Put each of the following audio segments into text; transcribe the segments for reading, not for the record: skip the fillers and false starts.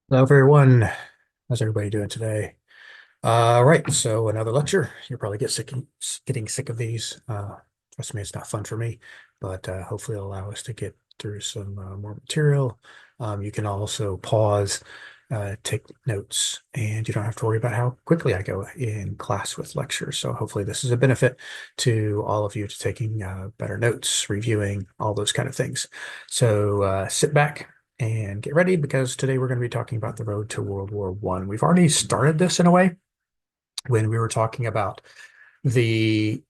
Hello, everyone. How's everybody doing today? Right, so another lecture. You'll probably getting sick of these. Trust me, it's not fun for me, but hopefully it'll allow us to get through some more material. You can also pause, take notes, and you don't have to worry about how quickly I go in class with lectures. So hopefully this is a benefit to all of you to taking better notes, reviewing, all those kind of things. So sit back and get ready because today we're going to be talking about the road to World War One. We've already started this in a way when we were talking about the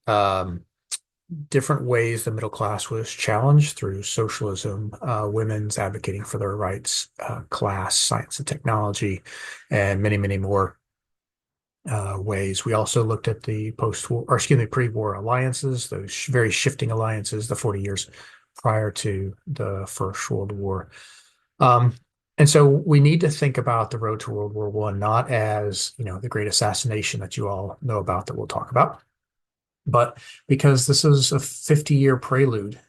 different ways the middle class was challenged through socialism, women's advocating for their rights, class, science and technology, and many, many more ways. We also looked at the post-war, or excuse me, pre-war alliances, those very shifting alliances, the 40 years prior to the First World War. Um, and so we need to think about the road to World War One not as, the great assassination that you all know about that we'll talk about, but because this is a 50-year prelude,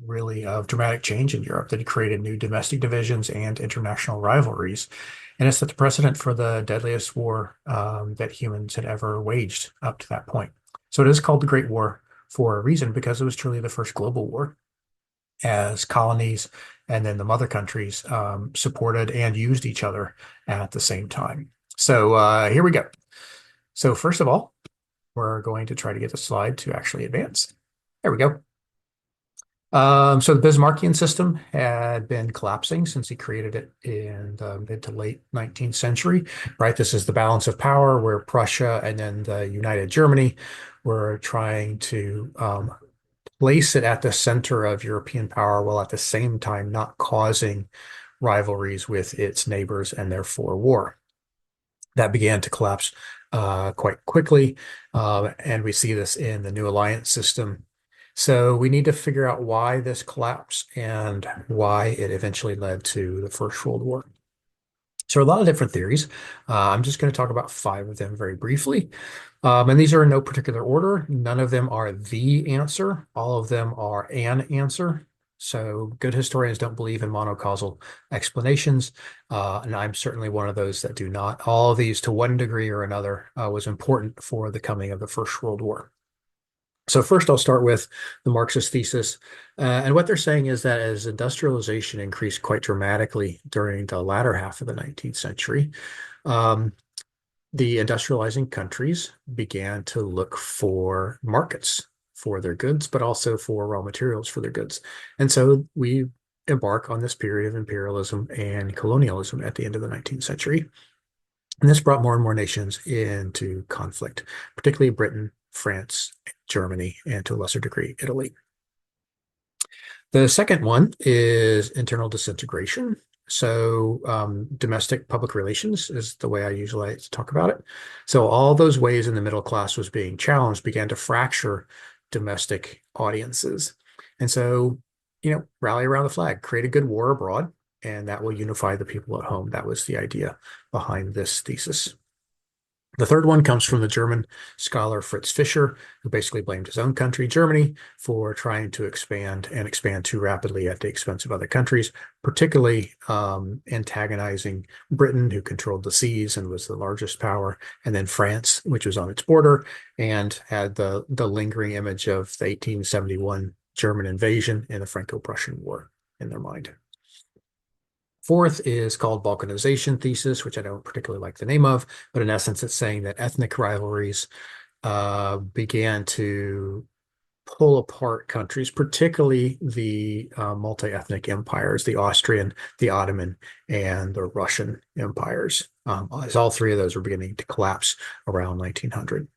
really, of dramatic change in Europe that created new domestic divisions and international rivalries. And it's set the precedent for the deadliest war that humans had ever waged up to that point. So it is called the Great War for a reason, because it was truly the first global war as colonies and then the mother countries supported and used each other at the same time. So here we go. So first of all, we're going to try to get the slide to actually advance. There we go. So the Bismarckian system had been collapsing since he created it in the mid to late 19th century, right? This is the balance of power where Prussia and then the United Germany were trying to place it at the center of European power while at the same time not causing rivalries with its neighbors and therefore war. That began to collapse quite quickly, and we see this in the new alliance system. So we need to figure out why this collapsed and why it eventually led to the First World War. So a lot of different theories. I'm just going to talk about five of them very briefly. And these are in no particular order. None of them are the answer. All of them are an answer. So good historians don't believe in monocausal explanations. And I'm certainly one of those that do not. All of these, to one degree or another, was important for the coming of the First World War. So first, I'll start with the Marxist thesis. And what they're saying is that as industrialization increased quite dramatically during the latter half of the 19th century, um, the industrializing countries began to look for markets for their goods, but also for raw materials for their goods. And so we embark on this period of imperialism and colonialism at the end of the 19th century. And this brought more and more nations into conflict, particularly Britain, France, Germany, and to a lesser degree, Italy. The second one is internal disintegration. So, domestic public relations is the way I usually like to talk about it. So, all those ways in the middle class was being challenged began to fracture domestic audiences. And so, rally around the flag, create a good war abroad, and that will unify the people at home. That was the idea behind this thesis. The third one comes from the German scholar Fritz Fischer, who basically blamed his own country, Germany, for trying to expand and expand too rapidly at the expense of other countries, particularly antagonizing Britain, who controlled the seas and was the largest power, and then France, which was on its border and had the lingering image of the 1871 German invasion and the Franco-Prussian War in their mind. Fourth is called balkanization thesis, which I don't particularly like the name of, but in essence, it's saying that ethnic rivalries began to pull apart countries, particularly the multi-ethnic empires, the Austrian, the Ottoman, and the Russian empires, as all three of those were beginning to collapse around 1900.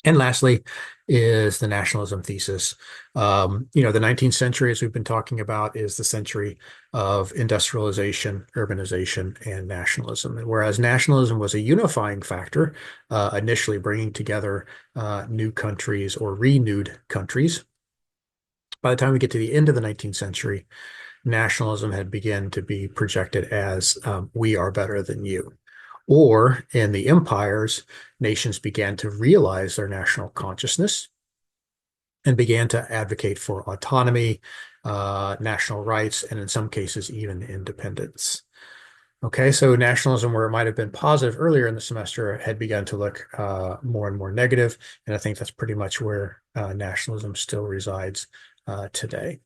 And lastly is the nationalism thesis. The 19th century, as we've been talking about, is the century of industrialization, urbanization, and nationalism. And whereas nationalism was a unifying factor, initially bringing together new countries or renewed countries, by the time we get to the end of the 19th century, nationalism had begun to be projected as we are better than you. Or in the empires, nations began to realize their national consciousness and began to advocate for autonomy, national rights, and in some cases, even independence. Okay, so nationalism, where it might have been positive earlier in the semester, had begun to look more and more negative, and I think that's pretty much where nationalism still resides today.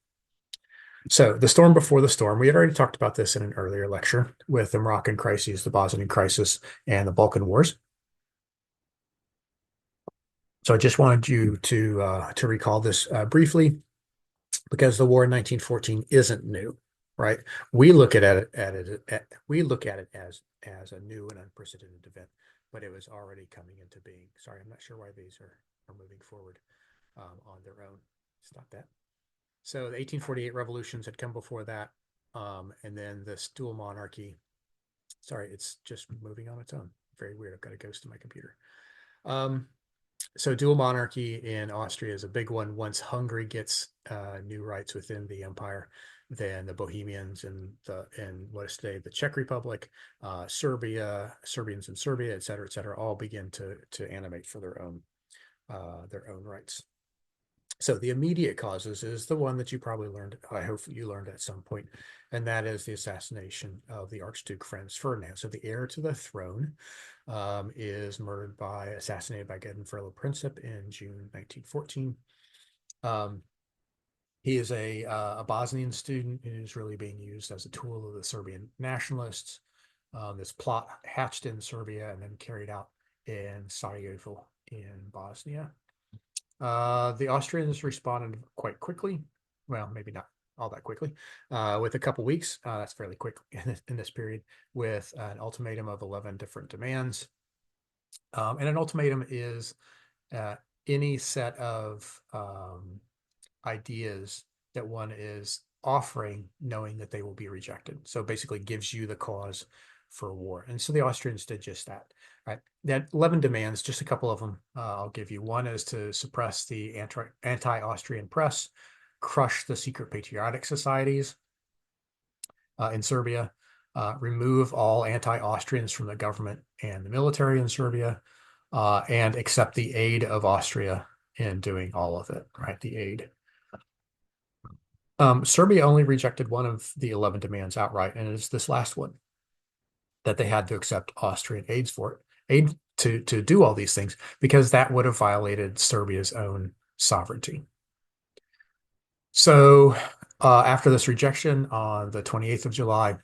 So, the storm before the storm, we had already talked about this in an earlier lecture with the Moroccan crises, the Bosnian crisis, and the Balkan Wars. So, I just wanted you to recall this briefly because the war in 1914 isn't new, right? We look we look at it as a new and unprecedented event, but it was already coming into being. Sorry, I'm not sure why these are moving forward on their own. Stop that. So the 1848 revolutions had come before that, and then this dual monarchy. Sorry, it's just moving on its own. Very weird. I've got a ghost in my computer. Um, so dual monarchy in Austria is a big one. Once Hungary gets new rights within the empire, then the Bohemians and what is today the Czech Republic, Serbians in Serbia, et cetera, all begin to animate for their own rights. So the immediate causes is the one that you probably learned, I hope you learned at some point, and that is the assassination of the Archduke Franz Ferdinand. So the heir to the throne is assassinated by Gettenferlo Princip in June 1914. Um, he is a Bosnian student and is really being used as a tool of the Serbian nationalists. This plot hatched in Serbia and then carried out in Sarajevo in Bosnia. The Austrians responded quite quickly. Well, maybe not all that quickly, with a couple weeks. That's fairly quick in this period, with an ultimatum of 11 different demands. And an ultimatum is uh, any set of ideas that one is offering, knowing that they will be rejected. So basically gives you the cause for war. And so the Austrians did just that. Right. That 11 demands, just a couple of them I'll give you. One is to suppress the anti-Austrian press, crush the secret patriotic societies in Serbia, remove all anti-Austrians from the government and the military in Serbia, and accept the aid of Austria in doing all of it, right? The aid. Serbia only rejected one of the 11 demands outright, and it's this last one that they had to accept Austrian aid to do all these things because that would have violated Serbia's own sovereignty. So after this rejection on the 28th of July,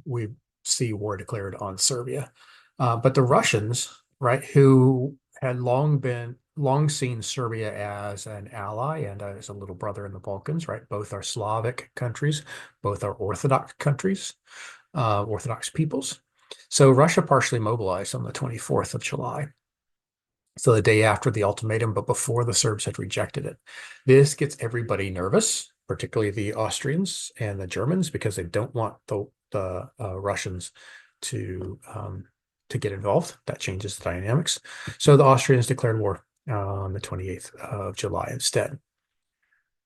we see war declared on Serbia. But the Russians, right, who had long seen Serbia as an ally and as a little brother in the Balkans, right? Both are Slavic countries, both are Orthodox countries, Orthodox peoples. So Russia partially mobilized on the 24th of July. So the day after the ultimatum, but before the Serbs had rejected it. This gets everybody nervous, particularly the Austrians and the Germans, because they don't want the Russians to get involved. That changes the dynamics. So the Austrians declared war on the 28th of July instead.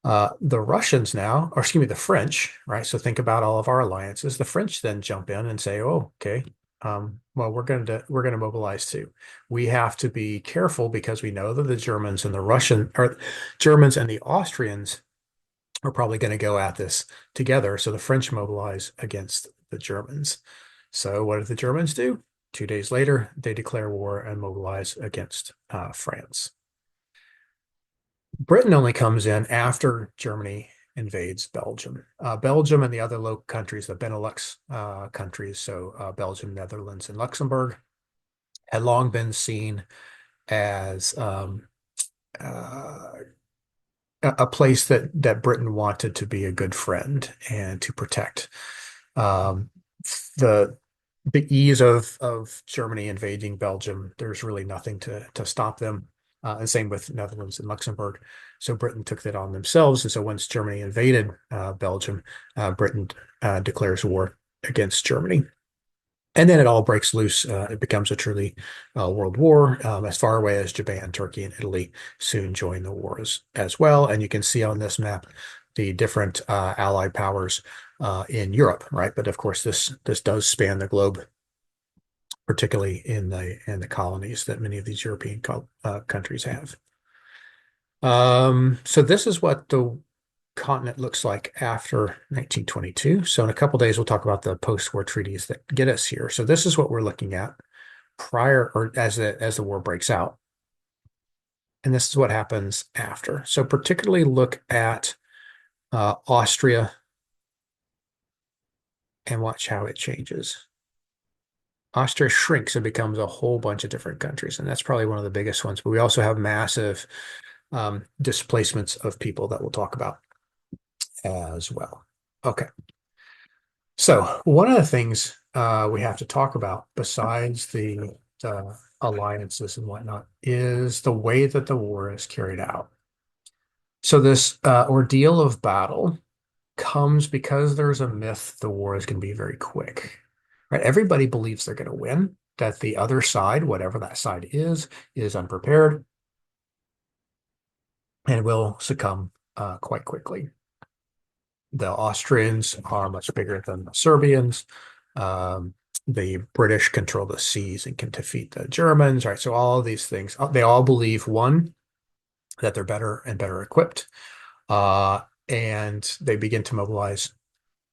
The Russians now, or excuse me, the French, right? So think about all of our alliances. The French then jump in and say, "Oh, okay, well, we're going to mobilize too. We have to be careful because we know that the Germans and the Germans and the Austrians are probably going to go at this together. So the French mobilize against the Germans. So what did the Germans do? 2 days later, they declare war and mobilize against France. Britain only comes in after Germany invades Belgium. Belgium and the other low countries, the Benelux countries, so Belgium, Netherlands, and Luxembourg, had long been seen as a place that Britain wanted to be a good friend and to protect. Um, the the ease of Germany invading Belgium, there's really nothing to stop them. And same with Netherlands and Luxembourg. So Britain took that on themselves. And so once Germany invaded Belgium, Britain declares war against Germany. And then it all breaks loose. It becomes a truly world war. As far away as Japan, Turkey, and Italy soon join the wars as well. And you can see on this map the different allied powers in Europe, right? But of course, this does span the globe, particularly in the colonies that many of these European countries have. So this is what continent looks like after 1922. So in a couple days, we'll talk about the post-war treaties that get us here. So this is what we're looking at prior or as the war breaks out. And this is what happens after. So particularly look at Austria and watch how it changes. Austria shrinks and becomes a whole bunch of different countries, and that's probably one of the biggest ones. But we also have massive displacements of people that we'll talk about as well. Okay, so one of the things we have to talk about besides the alliances and whatnot is the way that the war is carried out. So this ordeal of battle comes because there's a myth the war is going to be very quick, right? Everybody believes they're going to win, that the other side, whatever that side is unprepared and will succumb quite quickly. The Austrians are much bigger than the Serbians. The British control the seas and can defeat the Germans, right? So all of these things, they all believe, one, that they're better and better equipped, and they begin to mobilize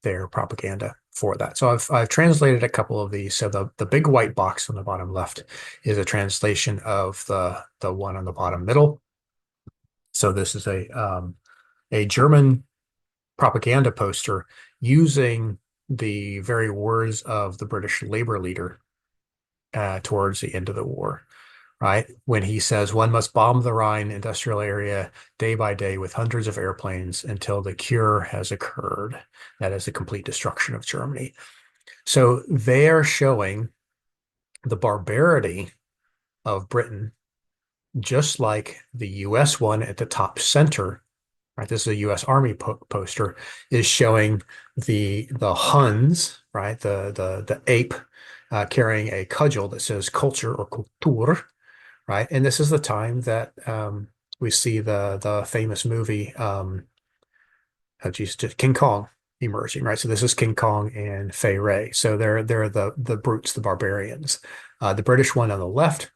their propaganda for that. So I've translated a couple of these. So the big white box on the bottom left is a translation of the one on the bottom middle. So this is a German propaganda poster using the very words of the British labor leader towards the end of the war, right? When he says one must bomb the Rhine industrial area day by day with hundreds of airplanes until the cure has occurred. That is the complete destruction of Germany. So they are showing the barbarity of Britain, just like the US one at the top center, right? This is a US Army poster, is showing the Huns, right? The ape carrying a cudgel that says culture or Kultur, right? And this is the time that we see the famous movie oh geez, just King Kong emerging, right? So this is King Kong and Fay Ray. So they're the brutes, the barbarians. The British one on the left,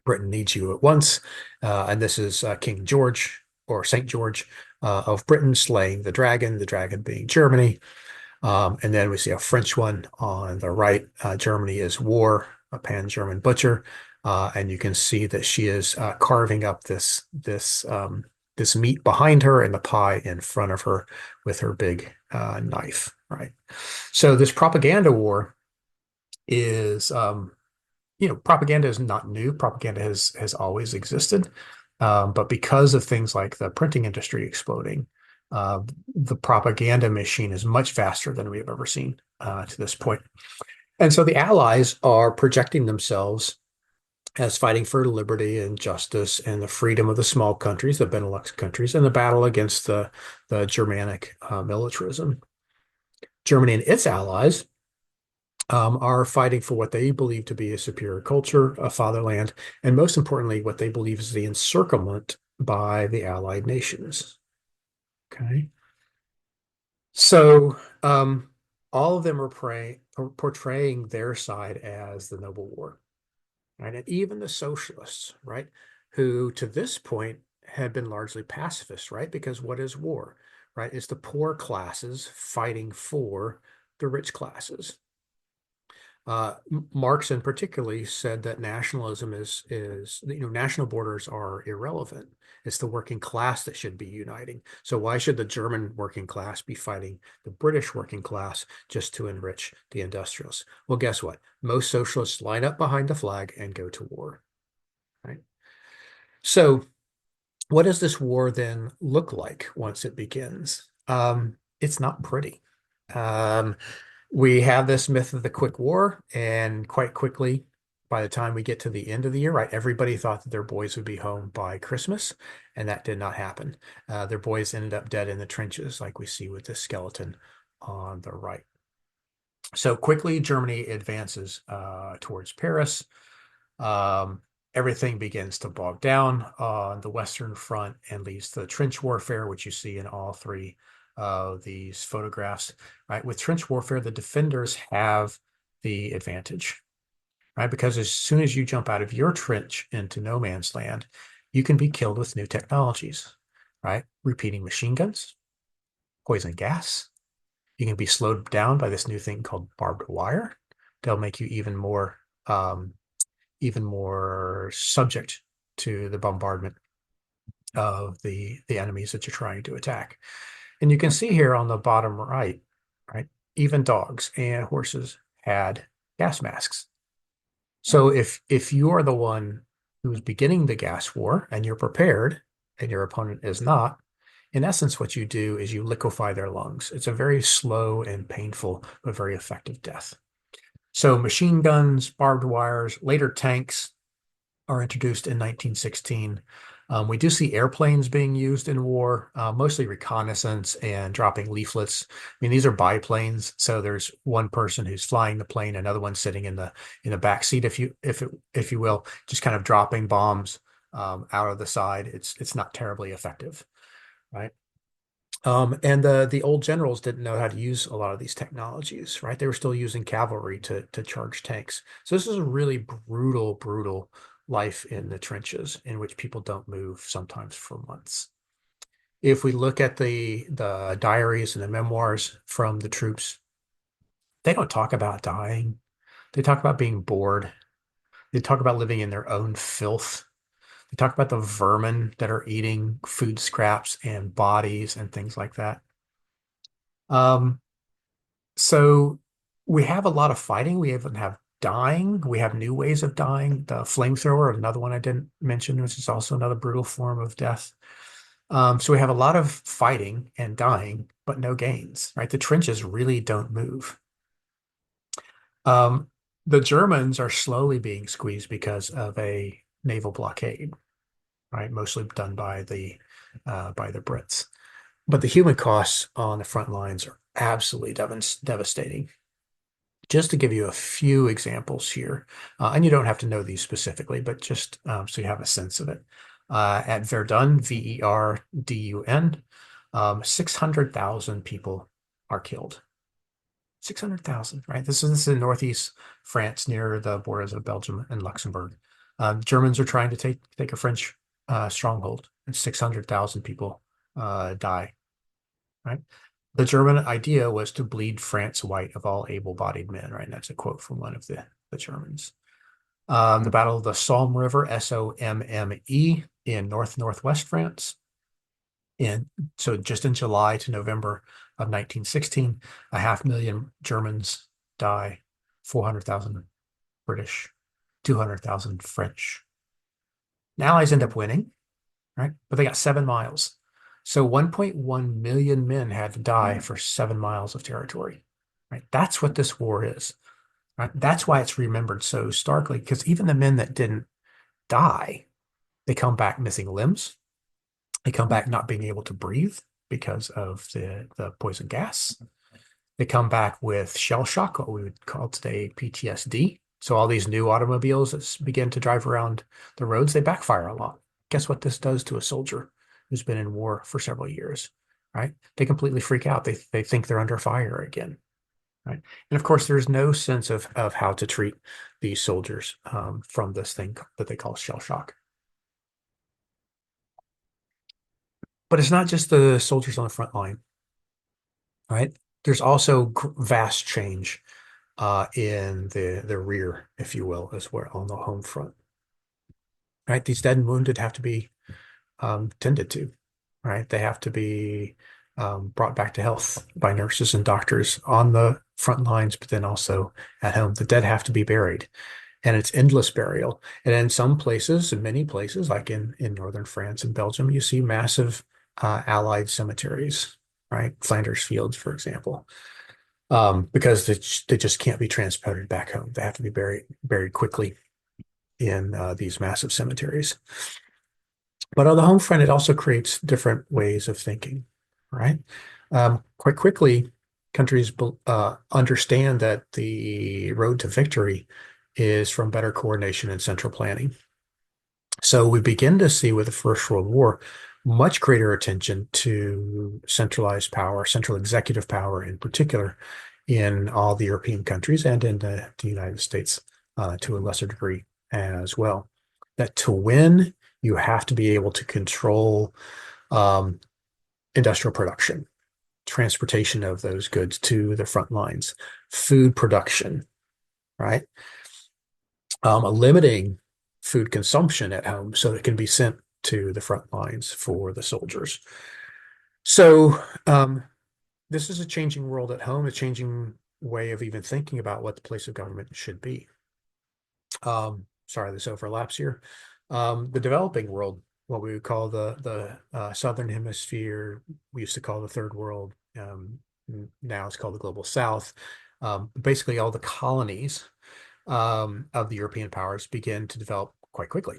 Britain needs you at once, and this is King George or Saint George of Britain slaying the dragon being Germany. And then we see a French one on the right. Germany is war, a pan-German butcher, and you can see that she is carving up this meat behind her and the pie in front of her with her big knife. Right. So this propaganda war is, propaganda is not new. Propaganda has always existed, but because of things like the printing industry exploding, uh, the propaganda machine is much faster than we have ever seen to this point. And so the Allies are projecting themselves as fighting for liberty and justice and the freedom of the small countries, the Benelux countries, and the battle against the Germanic militarism. Germany and its allies are fighting for what they believe to be a superior culture, a fatherland, and most importantly, what they believe is the encirclement by the allied nations. Okay. So all of them are portraying their side as the noble war, right? And even the socialists, right, who to this point had been largely pacifist, right? Because what is war, right? It's the poor classes fighting for the rich classes. Marx, in particularly, said that nationalism is national borders are irrelevant. It's the working class that should be uniting. So why should the German working class be fighting the British working class just to enrich the industrialists? Well, guess what? Most socialists line up behind the flag and go to war, right? So what does this war then look like once it begins? It's not pretty. Um, we have this myth of the quick war, and quite quickly, by the time we get to the end of the year, right, everybody thought that their boys would be home by Christmas, and that did not happen. Their boys ended up dead in the trenches, like we see with this skeleton on the right. So quickly, Germany advances towards Paris. Um, Everything begins to bog down on the Western Front and leads to the trench warfare, which you see in all three of these photographs, right? With trench warfare, the defenders have the advantage, right? Because as soon as you jump out of your trench into no man's land, you can be killed with new technologies, right? Repeating machine guns, poison gas. You can be slowed down by this new thing called barbed wire. They'll make you um, even more subject to the bombardment of the enemies that you're trying to attack. And you can see here on the bottom right, even dogs and horses had gas masks. So if you are the one who's beginning the gas war and you're prepared and your opponent is not, in essence, what you do is you liquefy their lungs. It's a very slow and painful, but very effective death. So machine guns, barbed wires, later tanks are introduced in 1916. We do see airplanes being used in war, mostly reconnaissance and dropping leaflets. I mean, these are biplanes, so there's one person who's flying the plane, another one sitting in the back seat, if you will, just kind of dropping bombs out of the side. It's not terribly effective, right? And the old generals didn't know how to use a lot of these technologies, right? They were still using cavalry to charge tanks. So this is a really brutal, brutal life in the trenches in which people don't move sometimes for months. If we look at the diaries and the memoirs from the troops, they don't talk about dying. They talk about being bored. They talk about living in their own filth. They talk about the vermin that are eating food scraps and bodies and things like that. Um, So we have a lot of fighting. We even have dying. We have new ways of dying. The flamethrower, another one I didn't mention, which is also another brutal form of death. So we have a lot of fighting and dying, but no gains, right? The trenches really don't move. Um, the Germans are slowly being squeezed because of a naval blockade, right? Mostly done by the Brits. But the human costs on the front lines are absolutely devastating. Just to give you a few examples here, and you don't have to know these specifically, but just so you have a sense of it. At Verdun, Verdun, 600,000 people are killed. 600,000, right? This is in northeast France near the borders of Belgium and Luxembourg. Germans are trying to take a French stronghold, and 600,000 people die, right? The German idea was to bleed France white of all able-bodied men, right? And that's a quote from one of the Germans. The Battle of the Somme River, Somme, in northwest France. And so just in July to November of 1916, 500,000 Germans die, 400,000 British, 200,000 French. The Allies end up winning, right? But they got 7 miles. So 1.1 million men had to die for 7 miles of territory, right? That's what this war is, right? That's why it's remembered so starkly, because even the men that didn't die, they come back missing limbs. They come back not being able to breathe because of the poison gas. They come back with shell shock, what we would call today PTSD. So all these new automobiles that begin to drive around the roads, they backfire a lot. Guess what this does to a soldier who's been in war for several years, right? They completely freak out. They think they're under fire again, right? And of course, there's no sense of how to treat these soldiers from this thing that they call shell shock. But it's not just the soldiers on the front line, right? There's also vast change in the rear, if you will, as well on the home front. Right, these dead and wounded have to be tended to. Right, they have to be brought back to health by nurses and doctors on the front lines, but then also at home. The dead have to be buried, and it's endless burial. And in some places, in many places, like in northern France and Belgium, you see massive Allied cemeteries. Right, Flanders Fields, for example. Because they just can't be transported back home. They have to be buried quickly in these massive cemeteries. But on the home front, it also creates different ways of thinking, right? Quite quickly, countries understand that the road to victory is from better coordination and central planning. So we begin to see with the First World War much greater attention to centralized power, central executive power in particular, in all the European countries and in the United States to a lesser degree as well. That to win, you have to be able to control um, industrial production, transportation of those goods to the front lines, food production, right? Limiting food consumption at home so it can be sent to the front lines for the soldiers. So this is a changing world at home, a changing way of even thinking about what the place of government should be. Sorry, this overlaps here. The developing world, what we would call the Southern Hemisphere, we used to call the Third World. Now it's called the Global South. Basically, all the colonies of the European powers begin to develop quite quickly.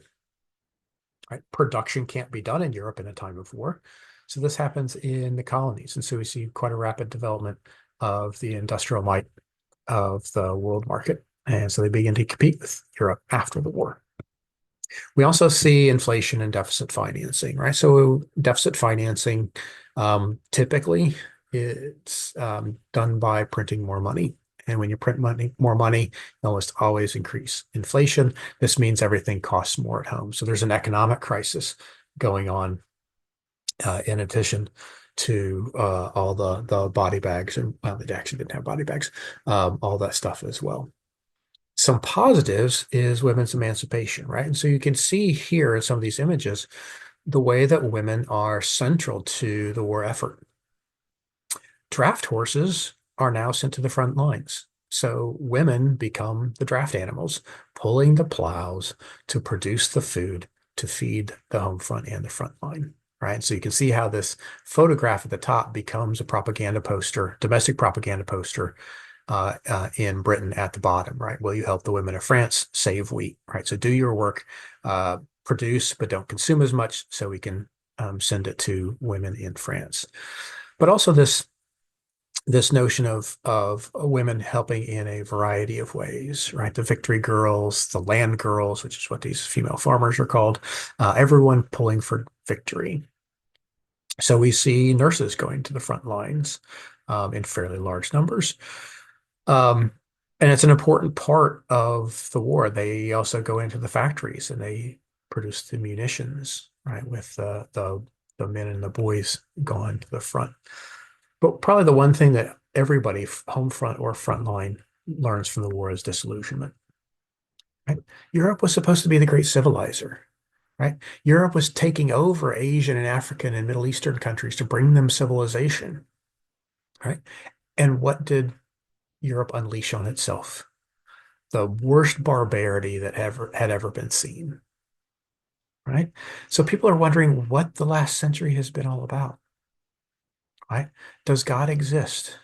Right? Production can't be done in Europe in a time of war. So this happens in the colonies. And so we see quite a rapid development of the industrial might of the world market. And so they begin to compete with Europe after the war. We also see inflation and deficit financing, right? So deficit financing, typically it's done by printing more money. And when you print more money, you almost always increase inflation. This means everything costs more at home. So there's an economic crisis going on in addition to all the body bags, and well, they actually didn't have body bags, all that stuff as well. Some positives is women's emancipation, right? And so you can see here in some of these images the way that women are central to the war effort. Draft horses are now sent to the front lines. So women become the draft animals, pulling the plows to produce the food to feed the home front and the front line, right? So you can see how this photograph at the top becomes a propaganda poster, domestic propaganda poster in Britain at the bottom, right? Will you help the women of France save wheat, right? So do your work, produce, but don't consume as much so we can send it to women in France. But also this notion of women helping in a variety of ways, right? The victory girls, the land girls, which is what these female farmers are called, everyone pulling for victory. So we see nurses going to the front lines in fairly large numbers. Um, and it's an important part of the war. They also go into the factories and they produce the munitions, right, with the men and the boys going to the front. But probably the one thing that everybody, home front or front line, learns from the war is disillusionment. Right? Europe was supposed to be the great civilizer, right? Europe was taking over Asian and African and Middle Eastern countries to bring them civilization, right? And what did Europe unleash on itself? The worst barbarity that had ever been seen, right? So people are wondering what the last century has been all about, right? Does God exist?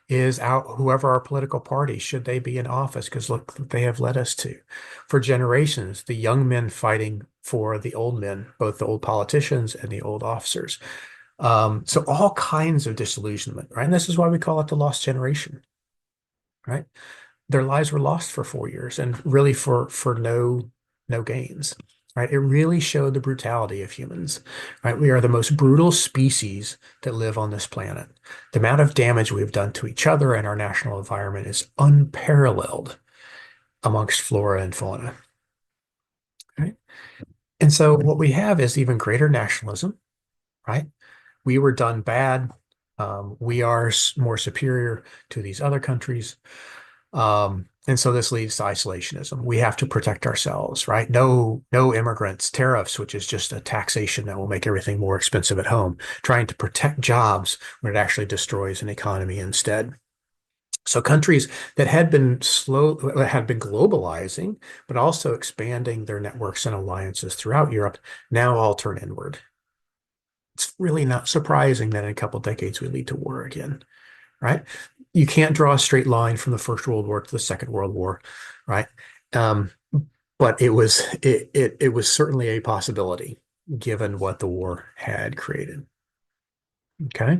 Is out whoever our political party, should they be in office? Because look what they have led us to. For generations, the young men fighting for the old men, both the old politicians and the old officers. So all kinds of disillusionment, right? And this is why we call it the lost generation, right? Their lives were lost for 4 years and really for no gains, right? It really showed the brutality of humans, right? We are the most brutal species that live on this planet. The amount of damage we've done to each other and our national environment is unparalleled amongst flora and fauna, right? And so what we have is even greater nationalism, right? We were done bad. We are more superior to these other countries. And so this leads to isolationism. We have to protect ourselves, right? No immigrants, tariffs, which is just a taxation that will make everything more expensive at home, trying to protect jobs when it actually destroys an economy instead. So countries that had been globalizing, but also expanding their networks and alliances throughout Europe, now all turn inward. It's really not surprising that in a couple of decades we lead to war again, right? You can't draw a straight line from the First World War to the Second World War, right? Um, but it was certainly a possibility given what the war had created. Okay.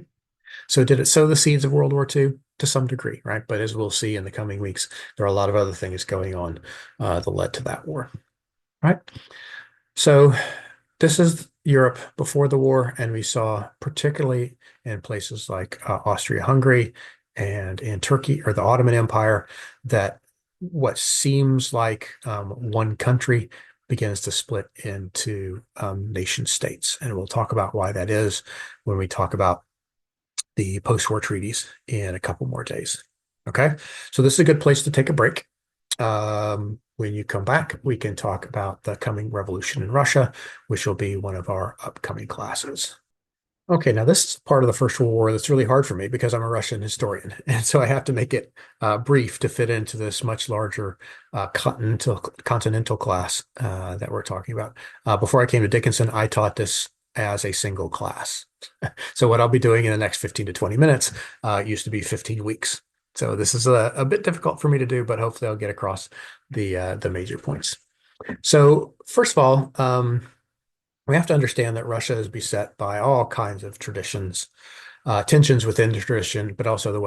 So did it sow the seeds of World War II? To some degree, right? But as we'll see in the coming weeks, there are a lot of other things going on that led to that war, right? So this is Europe before the war, and we saw particularly in places like Austria-Hungary and in Turkey or the Ottoman Empire that what seems like one country begins to split into nation states. And we'll talk about why that is when we talk about the post-war treaties in a couple more days. Okay, so this is a good place to take a break. When you come back, we can talk about the coming revolution in Russia, which will be one of our upcoming classes. Okay, now this is part of the First World War that's really hard for me because I'm a Russian historian, and so I have to make it brief to fit into this much larger continental class that we're talking about. Before I came to Dickinson, I taught this as a single class. So what I'll be doing in the next 15 to 20 minutes used to be 15 weeks. So this is a bit difficult for me to do, but hopefully I'll get across the major points. So first of all, we have to understand that Russia is beset by all kinds of traditions, tensions within the tradition, but also the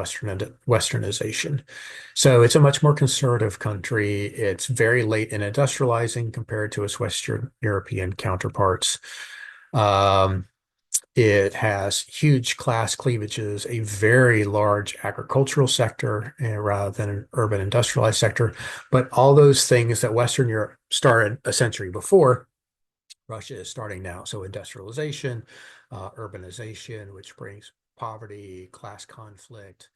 Westernization. So it's a much more conservative country. It's very late in industrializing compared to its Western European counterparts. Um, it has huge class cleavages, a very large agricultural sector rather than an urban industrialized sector. But all those things that Western Europe started a century before, Russia is starting now. So industrialization, urbanization, which brings poverty, class conflict,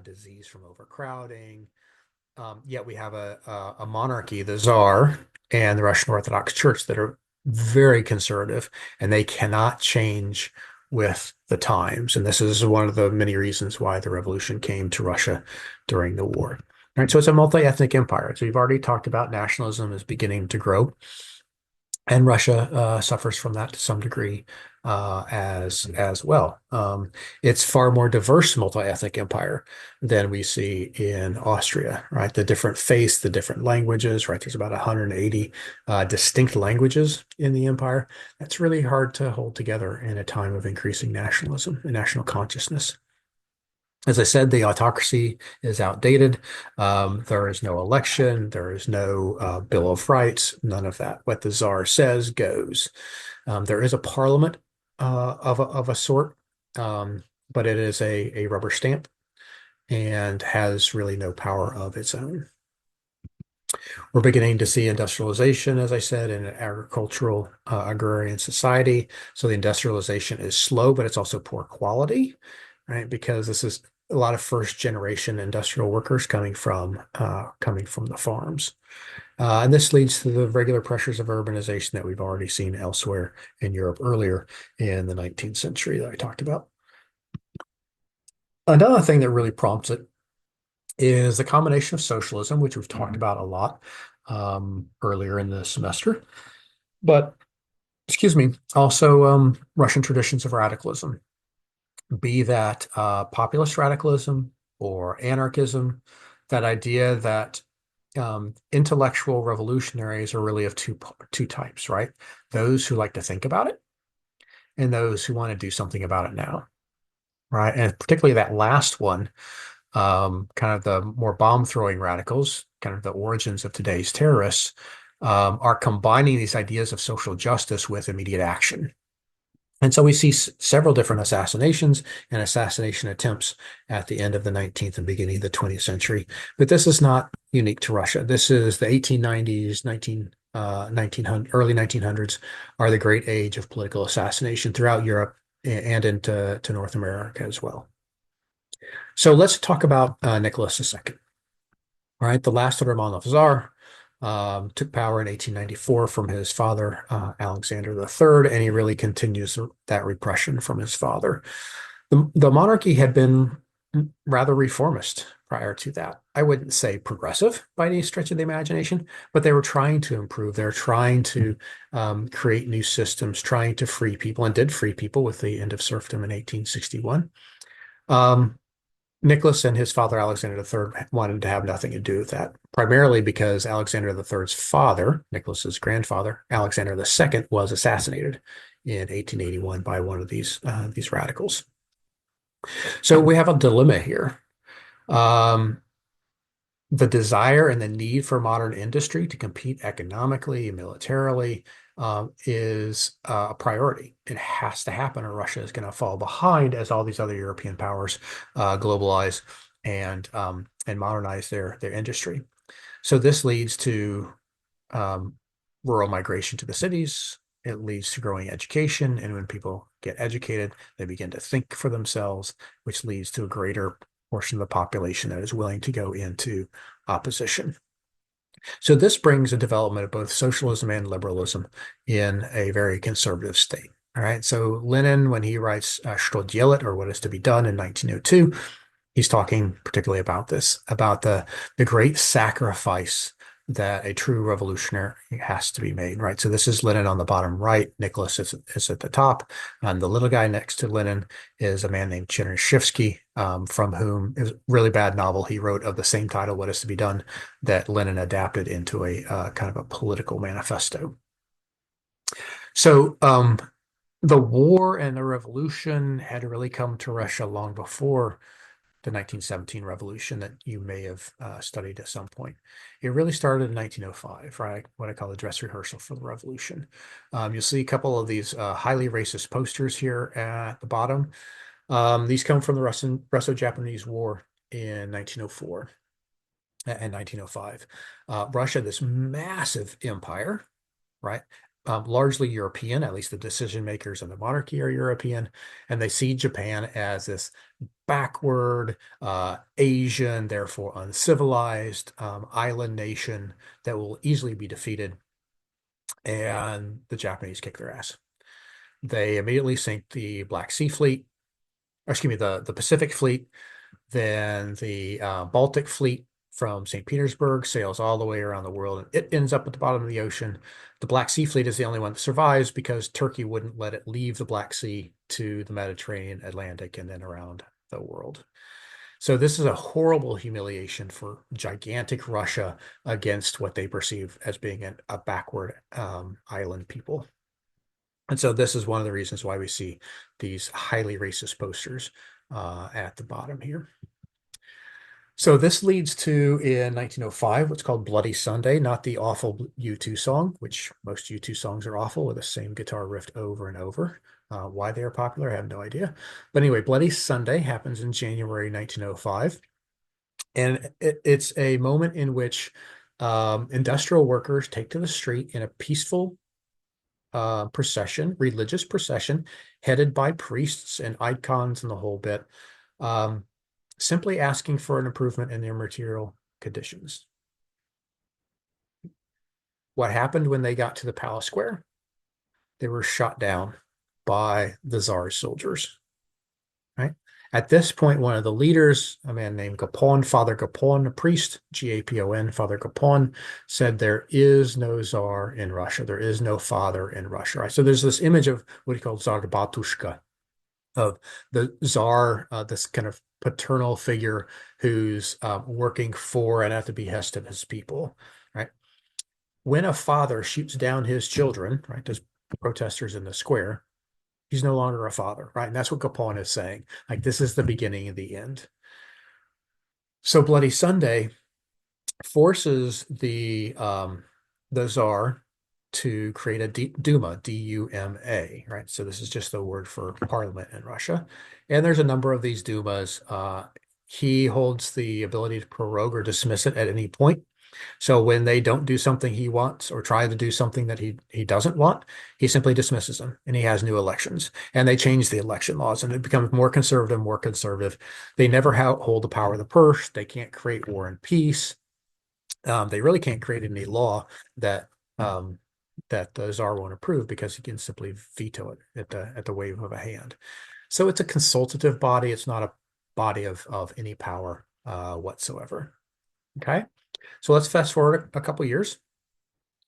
disease from overcrowding. Yet we have a monarchy, the Tsar, and the Russian Orthodox Church that are very conservative, and they cannot change with the times. And this is one of the many reasons why the revolution came to Russia during the war. All right, so it's a multi-ethnic empire. So you've already talked about nationalism is beginning to grow. And Russia suffers from that to some degree as well. It's far more diverse multi-ethnic empire than we see in Austria, right? The different faiths, the different languages, right? There's about 180 distinct languages in the empire. That's really hard to hold together in a time of increasing nationalism and national consciousness. As I said, the autocracy is outdated. There is no election. There is no Bill of Rights. None of that. What the czar says goes. There is a parliament of a sort, but it is a rubber stamp and has really no power of its own. We're beginning to see industrialization, as I said, in an agricultural agrarian society. So the industrialization is slow, but it's also poor quality, right? Because this is a lot of first generation industrial workers coming from the farms. And this leads to the regular pressures of urbanization that we've already seen elsewhere in Europe earlier in the 19th century that I talked about. Another thing that really prompts it is the combination of socialism, which we've talked about a lot earlier in the semester, but excuse me, also Russian traditions of radicalism, be that populist radicalism or anarchism, that idea that intellectual revolutionaries are really of two types, right? Those who like to think about it and those who want to do something about it now, right? And particularly that last one, kind of the more bomb-throwing radicals, kind of the origins of today's terrorists, are combining these ideas of social justice with immediate action. And so we see several different assassinations and assassination attempts at the end of the 19th and beginning of the 20th century. But this is not unique to Russia. This is the 1890s, 1900, early 1900s are the great age of political assassination throughout Europe and into North America as well. So let's talk about Nicholas II. All right, the last Romanov Tsar took power in 1894 from his father, Alexander III, and he really continues that repression from his father. The monarchy had been rather reformist prior to that. I wouldn't say progressive by any stretch of the imagination, but they were trying to improve. They're trying to create new systems, trying to free people, and did free people with the end of serfdom in 1861. Nicholas and his father, Alexander III, wanted to have nothing to do with that, primarily because Alexander III's father, Nicholas's grandfather, Alexander II, was assassinated in 1881 by one of these radicals. So we have a dilemma here. Um, the desire and the need for modern industry to compete economically and militarily is a priority. It has to happen, or Russia is going to fall behind as all these other European powers globalize and modernize their industry. So this leads to rural migration to the cities. It leads to growing education, and when people get educated, they begin to think for themselves, which leads to a greater portion of the population that is willing to go into opposition. So this brings a development of both socialism and liberalism in a very conservative state. All right. So Lenin, when he writes Что делать, or What is to be done in 1902, he's talking particularly about this, about the great sacrifice that a true revolutionary has to be made, right? So this is Lenin on the bottom right. Nicholas is at the top. And the little guy next to Lenin is a man named Chernyshevsky, from whom is a really bad novel he wrote of the same title, What is to be done, that Lenin adapted into a kind of a political manifesto. So the war and the revolution had really come to Russia long before the 1917 revolution that you may have studied at some point. It really started in 1905, right? What I call the dress rehearsal for the revolution. You'll see a couple of these highly racist posters here at the bottom. These come from the Russo-Japanese War in 1904 and 1905. Russia, this massive empire, right? Largely European, at least the decision makers in the monarchy are European, and they see Japan as this backward, Asian, therefore uncivilized island nation that will easily be defeated, and the Japanese kick their ass. They immediately sink the Black Sea Fleet, or excuse me, the Pacific Fleet, then the Baltic Fleet from St. Petersburg sails all the way around the world, and it ends up at the bottom of the ocean. The Black Sea Fleet is the only one that survives because Turkey wouldn't let it leave the Black Sea to the Mediterranean, Atlantic, and then around the world. So this is a horrible humiliation for gigantic Russia against what they perceive as being a backward island people. And so this is one of the reasons why we see these highly racist posters at the bottom here. So this leads to, in 1905, what's called Bloody Sunday, not the awful U2 song, which most U2 songs are awful with the same guitar riff over and over. Why they are popular, I have no idea. But anyway, Bloody Sunday happens in January 1905. And it's a moment in which industrial workers take to the street in a peaceful procession, religious procession, headed by priests and icons and the whole bit, simply asking for an improvement in their material conditions. What happened when they got to the palace square? They were shot down by the Tsar's soldiers, right? At this point, one of the leaders, a man named Gapon, Father Gapon, a priest, Gapon, Father Gapon, said there is no Tsar in Russia. There is no father in Russia, right? So there's this image of what he called Tsar Batushka, of the Tsar, this kind of paternal figure who's working for and at the behest of his people, right? When a father shoots down his children, right, those protesters in the square, he's no longer a father, right? And that's what Capone is saying. Like, this is the beginning of the end. So Bloody Sunday forces the Tsar to create a Duma, D-U-M-A, right? So this is just the word for parliament in Russia. And there's a number of these Dumas. He holds the ability to prorogue or dismiss it at any point. So when they don't do something he wants or try to do something that he doesn't want, he simply dismisses them and he has new elections. And they change the election laws and it becomes more conservative, more conservative. They never hold the power of the purse. They can't create war and peace. They really can't create any law that that the Tsar won't approve because he can simply veto it at the wave of a hand. So it's a consultative body. It's not a body of any power whatsoever. Okay. So let's fast forward a couple years,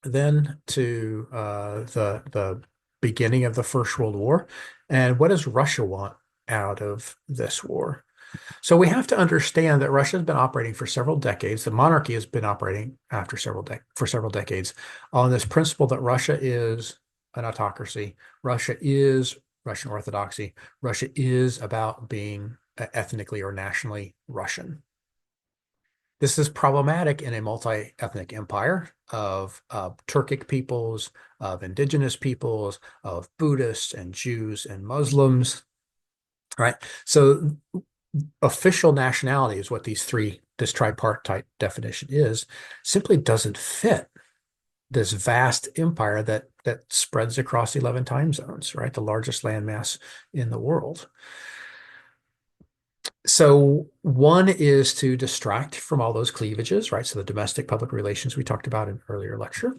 then to the beginning of the First World War. And what does Russia want out of this war? So we have to understand that Russia has been operating for several decades. The monarchy has been operating for several decades on this principle that Russia is an autocracy. Russia is Russian Orthodoxy. Russia is about being ethnically or nationally Russian. This is problematic in a multi-ethnic empire of Turkic peoples, of indigenous peoples, of Buddhists and Jews and Muslims, right? So official nationality is what this tripartite definition is, simply doesn't fit this vast empire that spreads across 11 time zones, right? The largest landmass in the world. So one is to distract from all those cleavages, right? So the domestic public relations we talked about in an earlier lecture,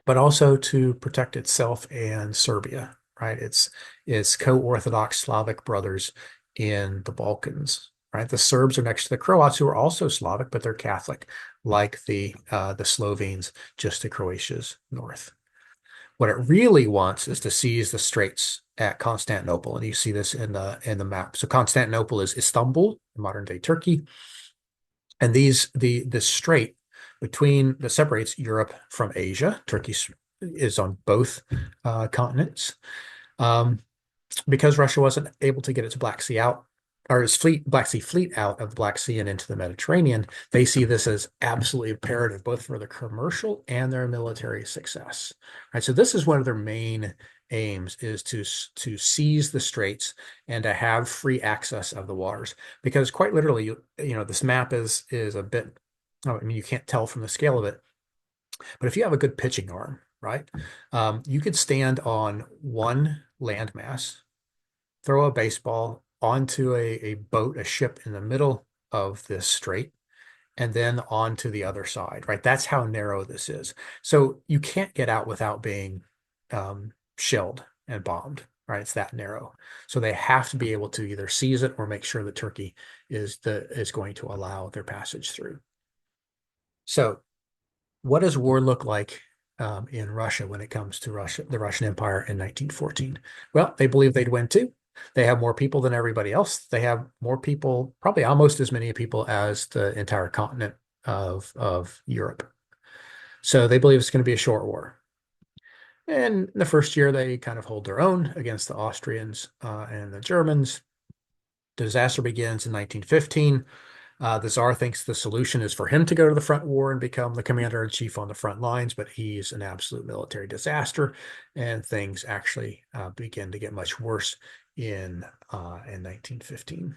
but also to protect itself and Serbia, right? It's co-Orthodox Slavic brothers in the Balkans, right? The Serbs are next to the Croats, who are also Slavic, but they're Catholic, like the Slovenes just to Croatia's north. What it really wants is to seize the straits at Constantinople, and you see this in the map. So Constantinople is Istanbul, modern day Turkey, and the strait between that separates Europe from Asia. Turkey is on both continents. Um, because Russia wasn't able to get its Black Sea out or its Black Sea fleet out of the Black Sea and into the Mediterranean, they see this as absolutely imperative, both for their commercial and their military success. Right. So this is one of their main aims is to seize the straits and to have free access of the waters. Because quite literally, this map is a bit, I mean, you can't tell from the scale of it, but if you have a good pitching arm, right, you could stand on one landmass, throw a baseball onto a boat, a ship in the middle of this strait, and then onto the other side, right? That's how narrow this is. So you can't get out without being shelled and bombed, right? It's that narrow. So they have to be able to either seize it or make sure that Turkey is going to allow their passage through. So what does war look like in Russia when it comes to the Russian Empire in 1914? Well, they believe they'd win too. They have more people than everybody else. They have more people, probably almost as many people as the entire continent of Europe. So they believe it's going to be a short war. And the first year, they kind of hold their own against the Austrians and the Germans. Disaster begins in 1915. The Tsar thinks the solution is for him to go to the front war and become the commander in chief on the front lines, but he's an absolute military disaster, and things actually begin to get much worse in 1915.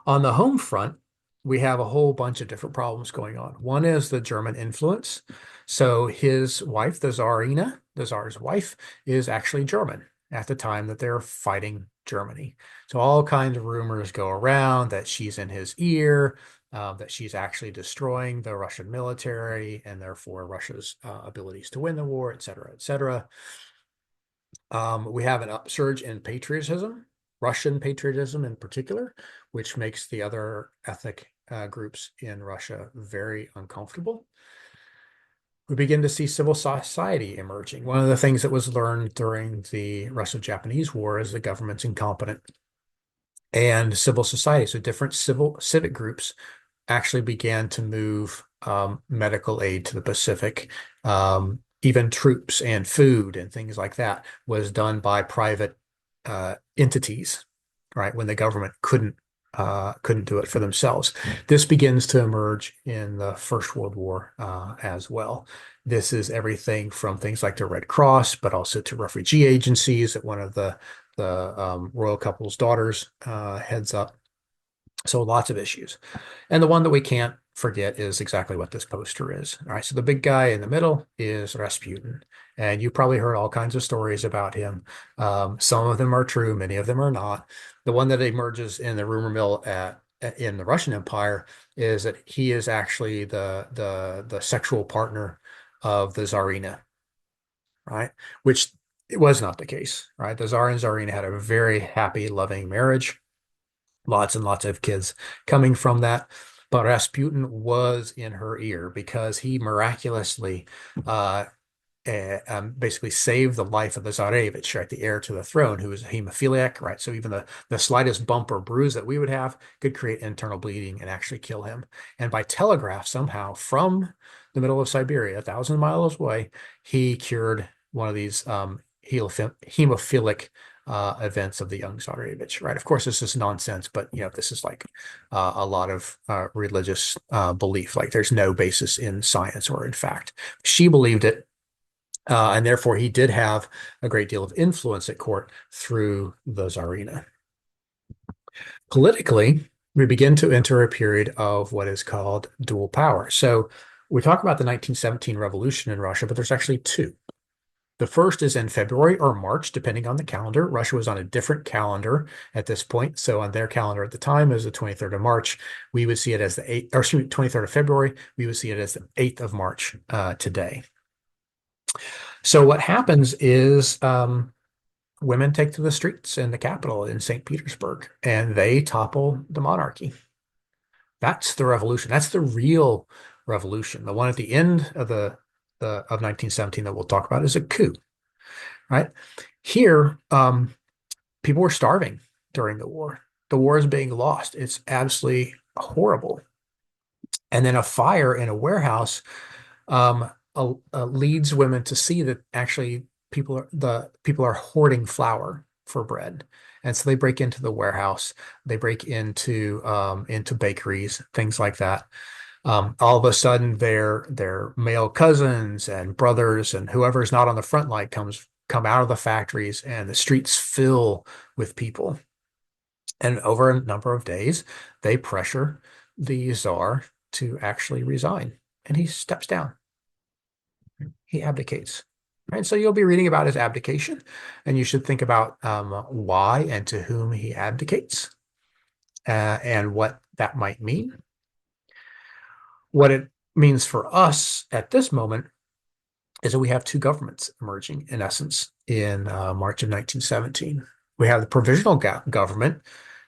On the home front, we have a whole bunch of different problems going on. One is the German influence. So his wife, the Tsarina, the Tsar's wife, is actually German at the time that they're fighting Germany. So all kinds of rumors go around that she's in his ear, that she's actually destroying the Russian military and therefore Russia's abilities to win the war, et cetera, et cetera. We have an upsurge in patriotism, Russian patriotism in particular, which makes the other ethnic groups in Russia very uncomfortable. We begin to see civil society emerging. One of the things that was learned during the Russo-Japanese War is the government's incompetent and civil society. So different civic groups actually began to move medical aid to the Pacific. Even troops and food and things like that was done by private entities, right? When the government couldn't do it for themselves. This begins to emerge in the First World War as well. This is everything from things like the Red Cross, but also to refugee agencies that one of the royal couple's daughters heads up. So lots of issues. And the one that we can't forget is exactly what this poster is. All right, so the big guy in the middle is Rasputin. And you probably heard all kinds of stories about him. Some of them are true, many of them are not. The one that emerges in the rumor mill in the Russian Empire is that he is actually the sexual partner of the Tsarina, right? Which it was not the case, right? The Tsar and Tsarina had a very happy, loving marriage, lots and lots of kids coming from that. But Rasputin was in her ear because he miraculously basically saved the life of the Tsarevich, right, the heir to the throne, who was a hemophiliac, right? So even the slightest bump or bruise that we would have could create internal bleeding and actually kill him. And by telegraph, somehow from the middle of Siberia, 1,000 miles away, he cured one of these hemophilic events of the young Tsarevich, right? Of course, this is nonsense, but this is like a lot of religious belief. Like there's no basis in science or in fact. She believed it, and therefore he did have a great deal of influence at court through the Tsarina. Politically, we begin to enter a period of what is called dual power. So We talk about the 1917 revolution in Russia, but there's actually two. The first is in February or March, depending on the calendar. Russia was on a different calendar at this point. So on their calendar at the time, it was the 23rd of March. We would see it as the 8th, or excuse me, 23rd of February. We would see it as the 8th of March today. So what happens is women take to the streets in the capital in St. Petersburg, and they topple the monarchy. That's the revolution. That's the real revolution. The one at the end of the of 1917 that we'll talk about is a coup, right? Here, people were starving during the war. The war is being lost. It's absolutely horrible. And then a fire in a warehouse leads women to see that actually the people are hoarding flour for bread. And so they break into the warehouse, they break into bakeries, things like that. All of a sudden, their male cousins and brothers and whoever's not on the front line come out of the factories, and the streets fill with people. And over a number of days, they pressure the czar to actually resign, and he steps down. He abdicates. Right. So you'll be reading about his abdication, and you should think about why and to whom he abdicates, and what that might mean. What it means for us at this moment is that we have two governments emerging, in essence, in March of 1917. We have the provisional government,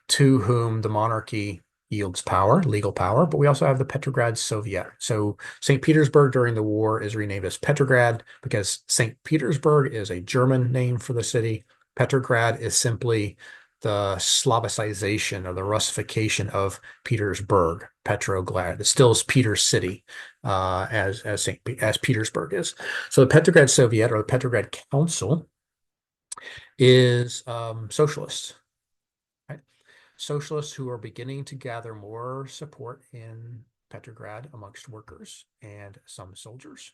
to whom the monarchy yields power, legal power, but we also have the Petrograd Soviet. So St. Petersburg during the war is renamed as Petrograd because St. Petersburg is a German name for the city. Petrograd is simply the Slavicization or the Russification of Petersburg, Petrograd. It still is Peter's city, as Petersburg is. So the Petrograd Soviet or the Petrograd Council is socialists, right? Socialists who are beginning to gather more support in Petrograd amongst workers and some soldiers.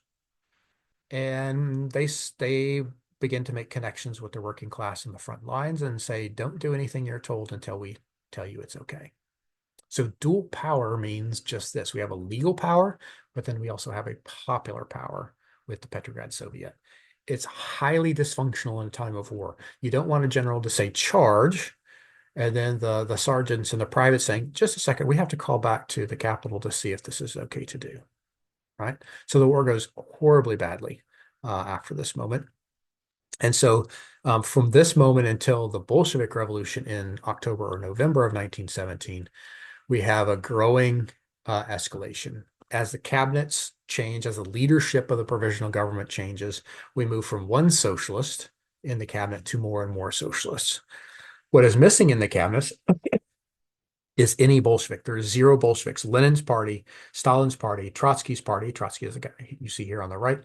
And they begin to make connections with the working class in the front lines and say, don't do anything you're told until we tell you it's okay. So dual power means just this. We have a legal power, but then we also have a popular power with the Petrograd Soviet. It's highly dysfunctional in a time of war. You don't want a general to say charge, and then the sergeants and the private saying, just a second, we have to call back to the capital to see if this is okay to do, right? So the war goes horribly badly after this moment. And so from this moment until the Bolshevik Revolution in October or November of 1917, we have a growing escalation. As the cabinets change, as the leadership of the provisional government changes, we move from one socialist in the cabinet to more and more socialists. What is missing in the cabinets is any Bolshevik. There is zero Bolsheviks. Lenin's party, Stalin's party, Trotsky's party. Trotsky is the guy you see here on the right.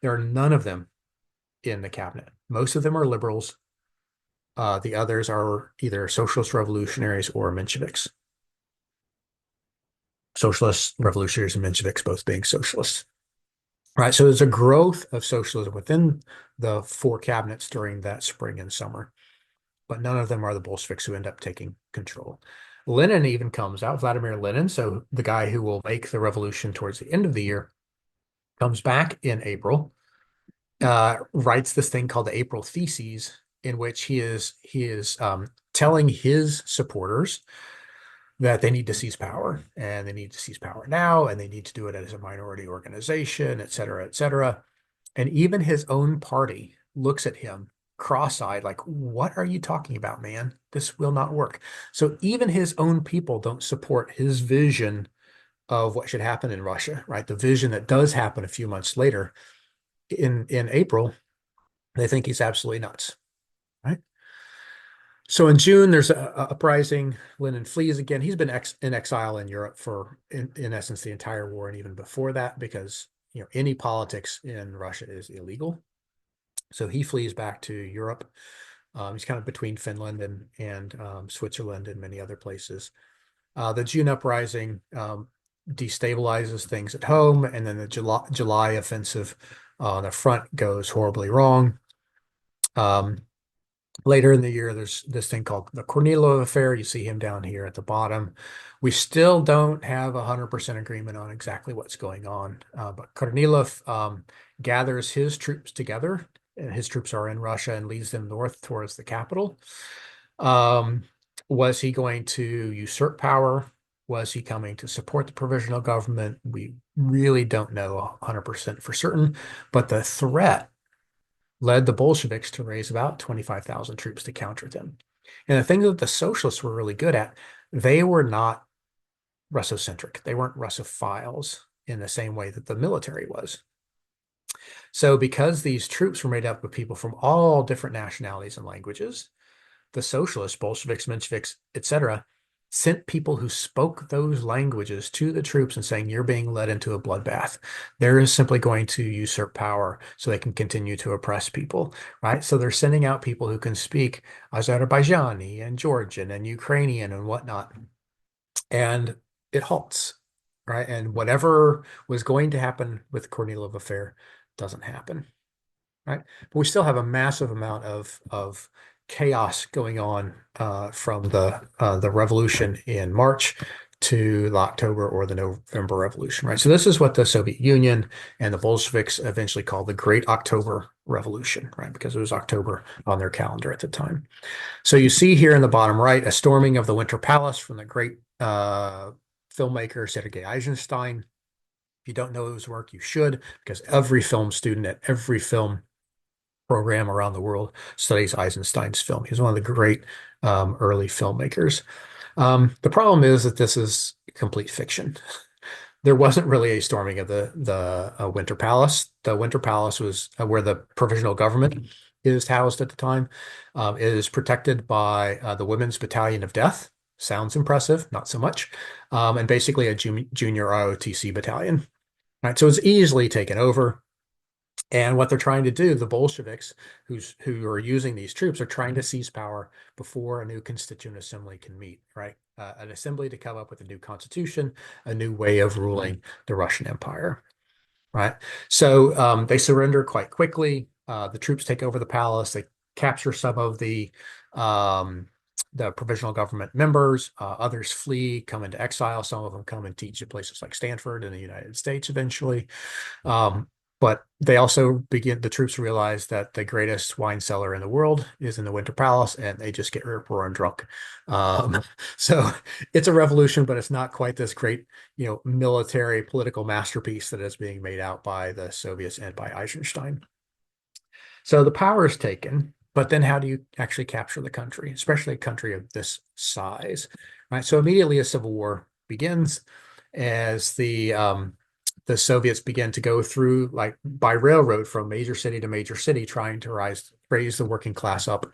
There are none of them in the cabinet. Most of them are liberals. The others are either socialist revolutionaries or Mensheviks. Socialists, revolutionaries, and Mensheviks both being socialists. Right. So there's a growth of socialism within the four cabinets during that spring and summer, but none of them are the Bolsheviks who end up taking control. Lenin even comes out, Vladimir Lenin, so the guy who will make the revolution towards the end of the year, comes back in April, writes this thing called the April Theses, in which he is telling his supporters that they need to seize power, and they need to seize power now, and they need to do it as a minority organization, et cetera, et cetera. And even his own party looks at him cross-eyed, like, what are you talking about, man? This will not work. So even his own people don't support his vision of what should happen in Russia, right? The vision that does happen a few months later in April, they think he's absolutely nuts, right? So in June, there's a uprising. Lenin flees again. He's been in exile in Europe for, in essence, the entire war, and even before that, because any politics in Russia is illegal. So he flees back to Europe. He's kind of between Finland and Switzerland and many other places. The June uprising destabilizes things at home, and then the July offensive on the front goes horribly wrong. Later in the year, there's this thing called the Kornilov Affair. You see him down here at the bottom. We still don't have 100% agreement on exactly what's going on, but Kornilov gathers his troops together. And his troops are in Russia and leads them north towards the capital. Um, was he going to usurp power? Was he coming to support the provisional government? We really don't know 100% for certain, but the threat led the Bolsheviks to raise about 25,000 troops to counter them. And the thing that the socialists were really good at, they were not Russocentric. They weren't Russophiles in the same way that the military was. So because these troops were made up of people from all different nationalities and languages, the socialists, Bolsheviks, Mensheviks, etc., sent people who spoke those languages to the troops and saying, you're being led into a bloodbath. They're simply going to usurp power so they can continue to oppress people, right? So they're sending out people who can speak Azerbaijani and Georgian and Ukrainian and whatnot. And it halts, right? And whatever was going to happen with the Kornilov affair doesn't happen, right? But we still have a massive amount of chaos going on from the revolution in March to the October or the November Revolution, right? So this is what the Soviet Union and the Bolsheviks eventually called the Great October Revolution, right? Because it was October on their calendar at the time. So you see here in the bottom right a storming of the Winter Palace from the great filmmaker Sergei Eisenstein. If you don't know his work, you should, because every film student at every film program around the world studies Eisenstein's film. He's one of the great early filmmakers. The problem is that this is complete fiction. There wasn't really a storming of the Winter Palace. The Winter Palace was where the provisional government is housed at the time. It is protected by the Women's Battalion of Death. Sounds impressive, not so much. And basically a junior ROTC battalion. Right, so it's easily taken over. And what they're trying to do, the Bolsheviks, who are using these troops, are trying to seize power before a new constituent assembly can meet, right? An assembly to come up with a new constitution, a new way of ruling the Russian Empire, right? So they surrender quite quickly. The troops take over the palace. They capture some of the provisional government members. Others flee, come into exile. Some of them come and teach at places like Stanford in the United States eventually. Um, but they also the troops realize that the greatest wine cellar in the world is in the Winter Palace, and they just get rip-roaring drunk. Um, so it's a revolution, but it's not quite this great, military political masterpiece that is being made out by the Soviets and by Eisenstein. So the power is taken, but then how do you actually capture the country, especially a country of this size, right? So immediately a civil war begins as the Soviets begin to go through like by railroad from major city to major city, trying to raise the working class up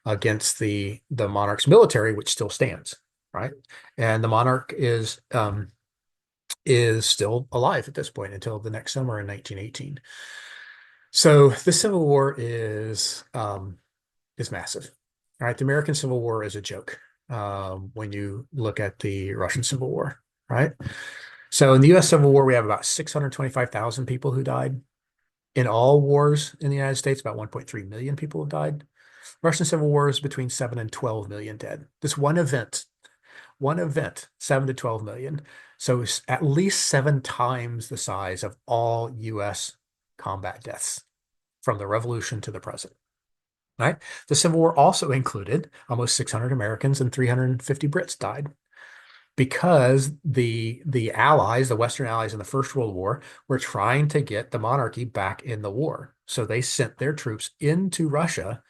against the monarch's military, which still stands, right? And the monarch is still alive at this point until the next summer in 1918. So the Civil War is massive. All right, the American Civil War is a joke when you look at the Russian Civil War, right? So in the U.S. Civil War, we have about 625,000 people who died. In all wars in the United States, about 1.3 million people have died. Russian Civil War is between 7 and 12 million dead. This one event, 7 to 12 million. So it's at least 7 times the size of all U.S. combat deaths from the Revolution to the present. Right? The Civil War also included almost 600 Americans and 350 Brits died because the allies, the Western allies in the First World War, were trying to get the monarchy back in the war. So they sent their troops into Russia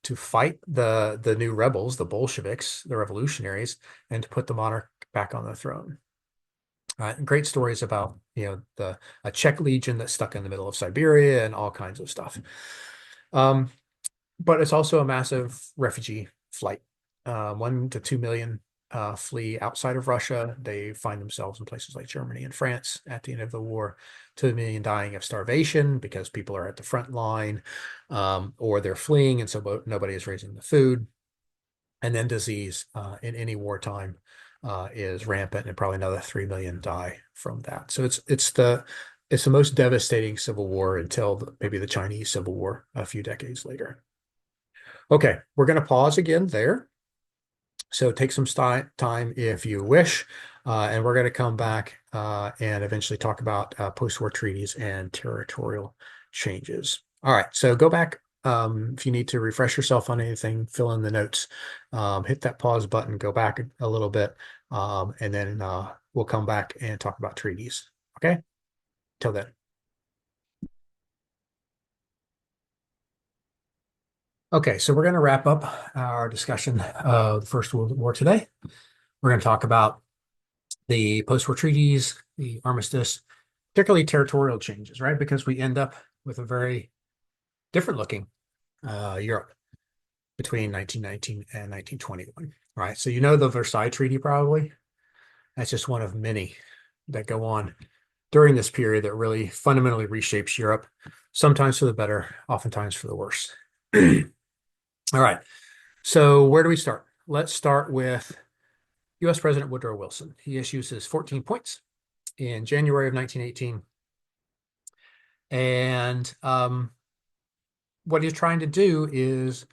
to fight the new rebels, the Bolsheviks, the revolutionaries, and to put the monarch back on the throne. Great stories about a Czech legion that's stuck in the middle of Siberia and all kinds of stuff. But it's also a massive refugee flight. 1 to 2 million flee outside of Russia. They find themselves in places like Germany and France at the end of the war. 2 million dying of starvation because people are at the front line, or they're fleeing, and so nobody is raising the food. And then disease in any wartime is rampant, and probably another 3 million die from that. So it's the most devastating civil war until maybe the Chinese Civil War a few decades later. Okay, we're going to pause again there. So take some time if you wish, and we're going to come back and eventually talk about post-war treaties and territorial changes. All right, so go back. If you need to refresh yourself on anything, fill in the notes, hit that pause button, go back a little bit, and then we'll come back and talk about treaties. Okay, till then. Okay, so we're going to wrap up our discussion of the First World War today. We're going to talk about the post-war treaties, the armistice, particularly territorial changes, right? Because we end up with a very different looking Europe between 1919 and 1921, right? So you know the Versailles Treaty probably. That's just one of many that go on during this period that really fundamentally reshapes Europe, sometimes for the better, oftentimes for the worse. All right. So where do we start? Let's start with US President Woodrow Wilson. He issues his 14 points in January of 1918. And what he's trying to do is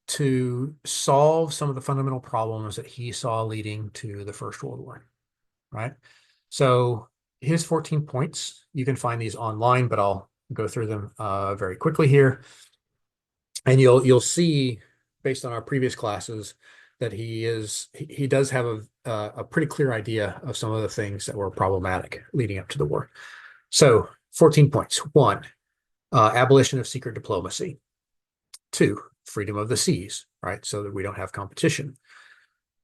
to solve some of the fundamental problems that he saw leading to the First World War, right? So his 14 points, you can find these online, but I'll go through them very quickly here. And you'll see, based on our previous classes, that he does have a pretty clear idea of some of the things that were problematic leading up to the war. So 14 points. One, abolition of secret diplomacy. Two, freedom of the seas, right? So that we don't have competition.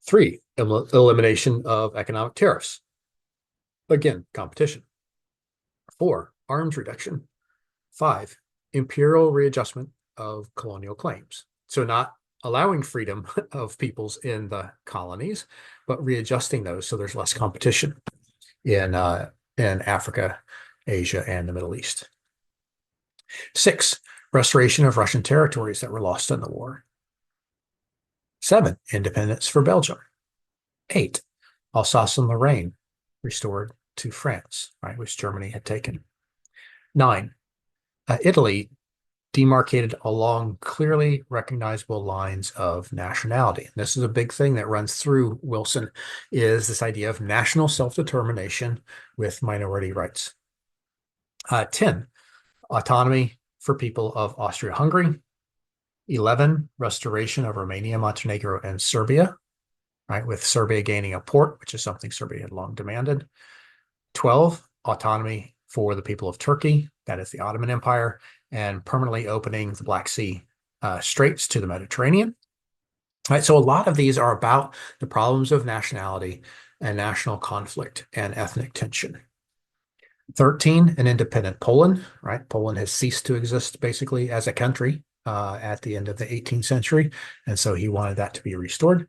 Three, elimination of economic tariffs. Again, competition. Four, arms reduction. Five, imperial readjustment of colonial claims. So not allowing freedom of peoples in the colonies, but readjusting those so there's less competition in Africa, Asia, and the Middle East. Six, restoration of Russian territories that were lost in the war. Seven, independence for Belgium. Eight, Alsace-Lorraine restored to France, right, which Germany had taken. Nine, Italy demarcated along clearly recognizable lines of nationality. This is a big thing that runs through Wilson, is this idea of national self-determination with minority rights. 10, autonomy for people of Austria-Hungary. 11, restoration of Romania, Montenegro, and Serbia, right, with Serbia gaining a port, which is something Serbia had long demanded. 12, autonomy for the people of Turkey, that is the Ottoman Empire, and permanently opening the Black Sea straits to the Mediterranean. Right, so a lot of these are about the problems of nationality and national conflict and ethnic tension. 13, an independent Poland, right? Poland has ceased to exist basically as a country at the end of the 18th century, and so he wanted that to be restored.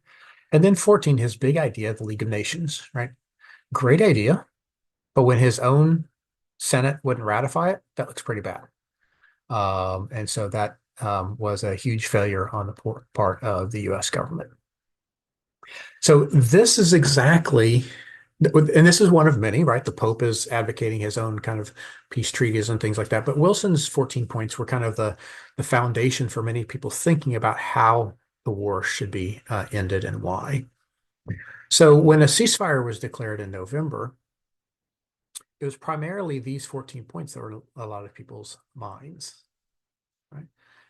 And then 14, his big idea, the League of Nations, right? Great idea, but when his own Senate wouldn't ratify it, that looks pretty bad. And so that was a huge failure on the part of the US government. So this is exactly, and this is one of many, right? The Pope is advocating his own kind of peace treaties and things like that. But Wilson's 14 points were kind of the foundation for many people thinking about how the war should be ended and why. So when a ceasefire was declared in November, it was primarily these 14 points that were in a lot of people's minds, right?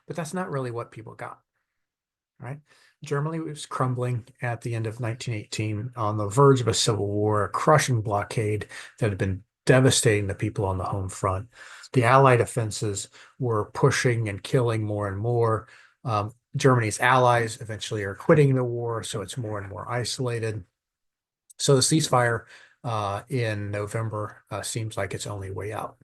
But that's not really what people got, right? Germany was crumbling at the end of 1918 on the verge of a civil war, a crushing blockade that had been devastating the people on the home front. The Allied offenses were pushing and killing more and more. Germany's allies eventually are quitting the war, so it's more and more isolated. So the ceasefire in November seems like its only way out.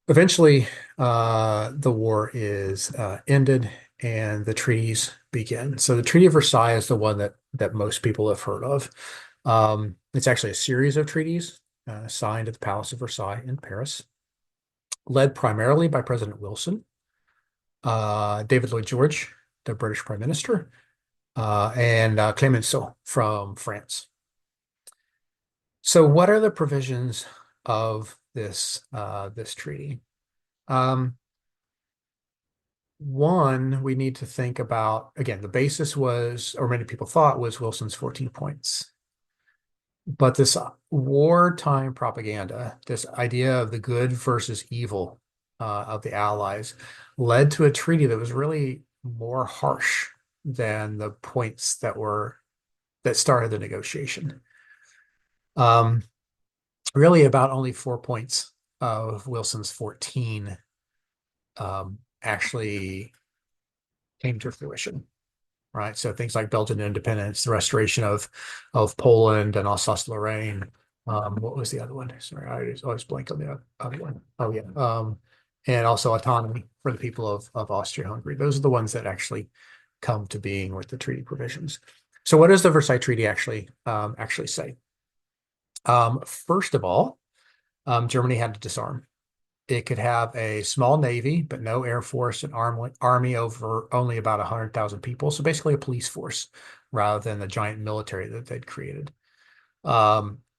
Eventually, the war is ended and the treaties begin. So the Treaty of Versailles is the one that most people have heard of. It's actually a series of treaties signed at the Palace of Versailles in Paris, led primarily by President Wilson, David Lloyd George, the British Prime Minister, and Clemenceau from France. So what are the provisions of this treaty? One, we need to think about, again, the basis was, or many people thought was Wilson's 14 points. But this wartime propaganda, this idea of the good versus evil of the Allies, led to a treaty that was really more harsh than the points that started the negotiation. Um, Really, about only 4 points of Wilson's 14 actually came to fruition. Right? So things like Belgian independence, the restoration of Poland and Alsace-Lorraine. What was the other one? Sorry, I always blank on the other one. Oh yeah. And also autonomy for the people of Austria-Hungary. Those are the ones that actually come to being with the treaty provisions. So what does the Versailles Treaty actually say? First of all, Germany had to disarm. It could have a small navy, but no air force and army over only about 100,000 people. So basically a police force rather than the giant military that they'd created.